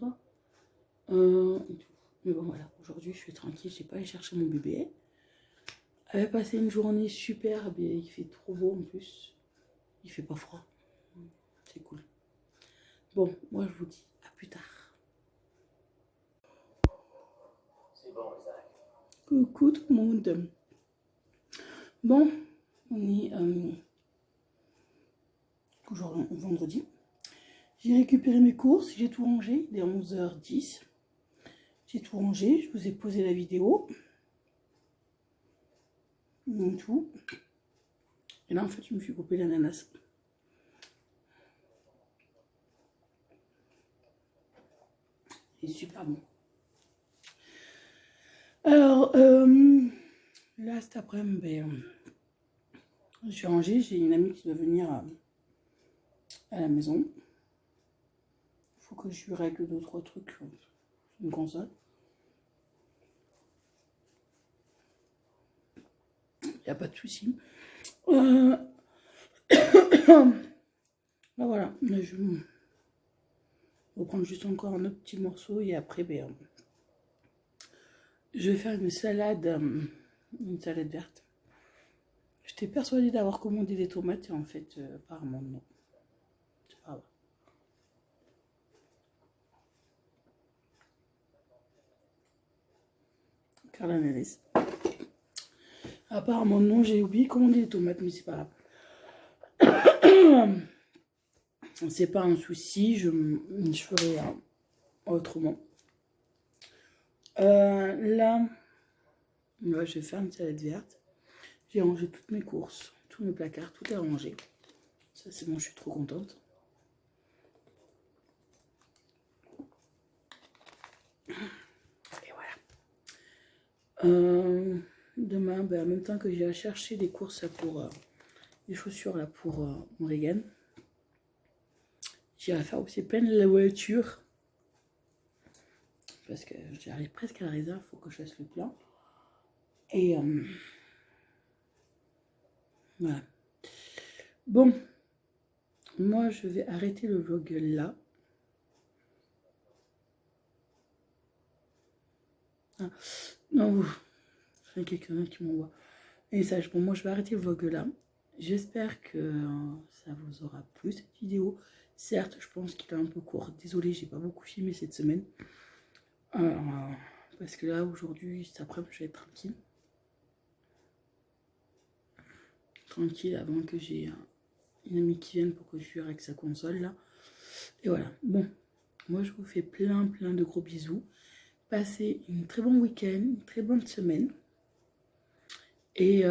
Et tout. Mais bon, voilà, aujourd'hui, je suis tranquille, je n'ai pas allé chercher mon bébé. Elle a passé une journée super, il fait trop beau en plus. Il fait pas froid. C'est cool. Bon, moi je vous dis à plus tard. Coucou tout le monde. Bon, on est aujourd'hui vendredi. J'ai récupéré mes courses, j'ai tout rangé, il est 11h10. J'ai tout rangé, je vous ai posé la vidéo. Tout. Et là en fait je me suis coupé l'ananas. Il est super bon. Alors là cet après-midi, je vais ranger, j'ai une amie qui doit venir à la maison. Il faut que je lui règle 2-3 trucs sur une console. Il n'y a pas de souci. Là voilà, je vais prendre juste encore un autre petit morceau et après je vais faire une salade verte. J'étais persuadée d'avoir commandé des tomates et en fait apparemment non. C'est pas grave. Carla Neves. Apparemment non, j'ai oublié de commander des tomates, mais c'est pas grave. C'est pas un souci, je ferai autrement. Là, je vais faire une salade verte. J'ai rangé toutes mes courses, tous mes placards, tout est rangé. Ça c'est bon, je suis trop contente. Et voilà. Demain, en même temps que j'ai cherché des courses pour des chaussures là pour Morrigan, j'irai faire aussi plein de la voiture. Parce que j'arrive presque à la réserve, il faut que je fasse le plein. Et voilà. Bon, moi je vais arrêter le vlog là. Ah, non, il y a quelqu'un qui m'envoie un message. Bon, moi je vais arrêter le vlog là. J'espère que ça vous aura plu cette vidéo. Certes, je pense qu'il est un peu court. Désolée, j'ai pas beaucoup filmé cette semaine. Parce que là, aujourd'hui, cet après-midi, je vais être tranquille. Tranquille avant que j'ai une amie qui vienne pour que je lui règle sa console là. Et voilà. Bon, moi je vous fais plein de gros bisous. Passez une très bon week-end, une très bonne semaine. Et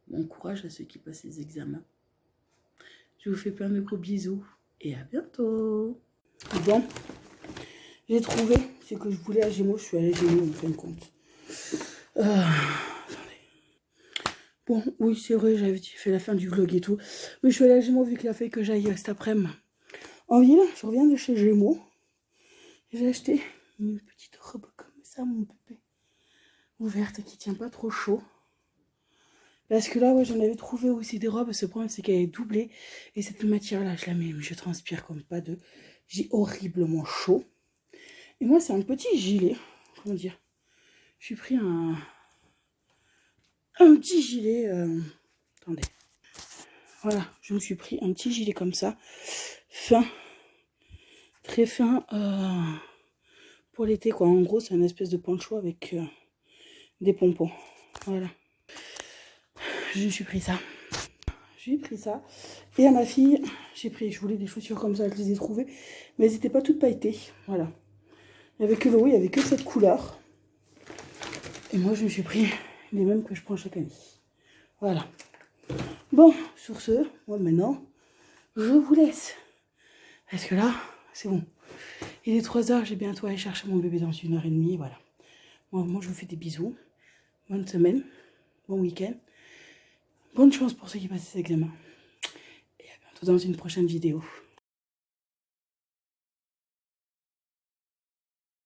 bon courage à ceux qui passent les examens. Je vous fais plein de gros bisous et à bientôt. Bon, j'ai trouvé ce que je voulais à Gémeaux. Je suis allée à Gémeaux en fin de compte. Attendez. Bon, oui, c'est vrai, j'avais fait la fin du vlog et tout. Mais je suis allée à Gémeaux vu qu'il a fait que j'aille cet après-midi en ville. Je reviens de chez Gémeaux. J'ai acheté une petite robe comme ça, mon bébé. Ouverte, qui tient pas trop chaud. Parce que là, ouais, j'en avais trouvé aussi des robes. Ce problème, c'est qu'elle est doublée. Et cette matière-là, je la mets, mais je transpire comme pas deux. J'ai horriblement chaud. Et moi, c'est un petit gilet. Comment dire? Je suis pris un petit gilet. Attendez. Voilà, je me suis pris un petit gilet comme ça. Fin. Très fin. Pour l'été, quoi. En gros, c'est une espèce de poncho avec des pompons. Voilà. Je me suis pris ça. J'ai pris ça. Et à ma fille, je voulais des chaussures comme ça, je les ai trouvées. Mais elles n'étaient pas toutes pailletées. Voilà. Il n'y avait que il y avait que cette couleur. Et moi, je me suis pris les mêmes que je prends chaque année. Voilà. Bon, sur ce, moi maintenant, je vous laisse. Parce que là, c'est bon. Il est 3h, j'ai bientôt à aller chercher mon bébé dans 1h30. Voilà. Moi, je vous fais des bisous. Bonne semaine. Bon week-end. Bonne chance pour ceux qui passent ces examens. Et à bientôt dans une prochaine vidéo.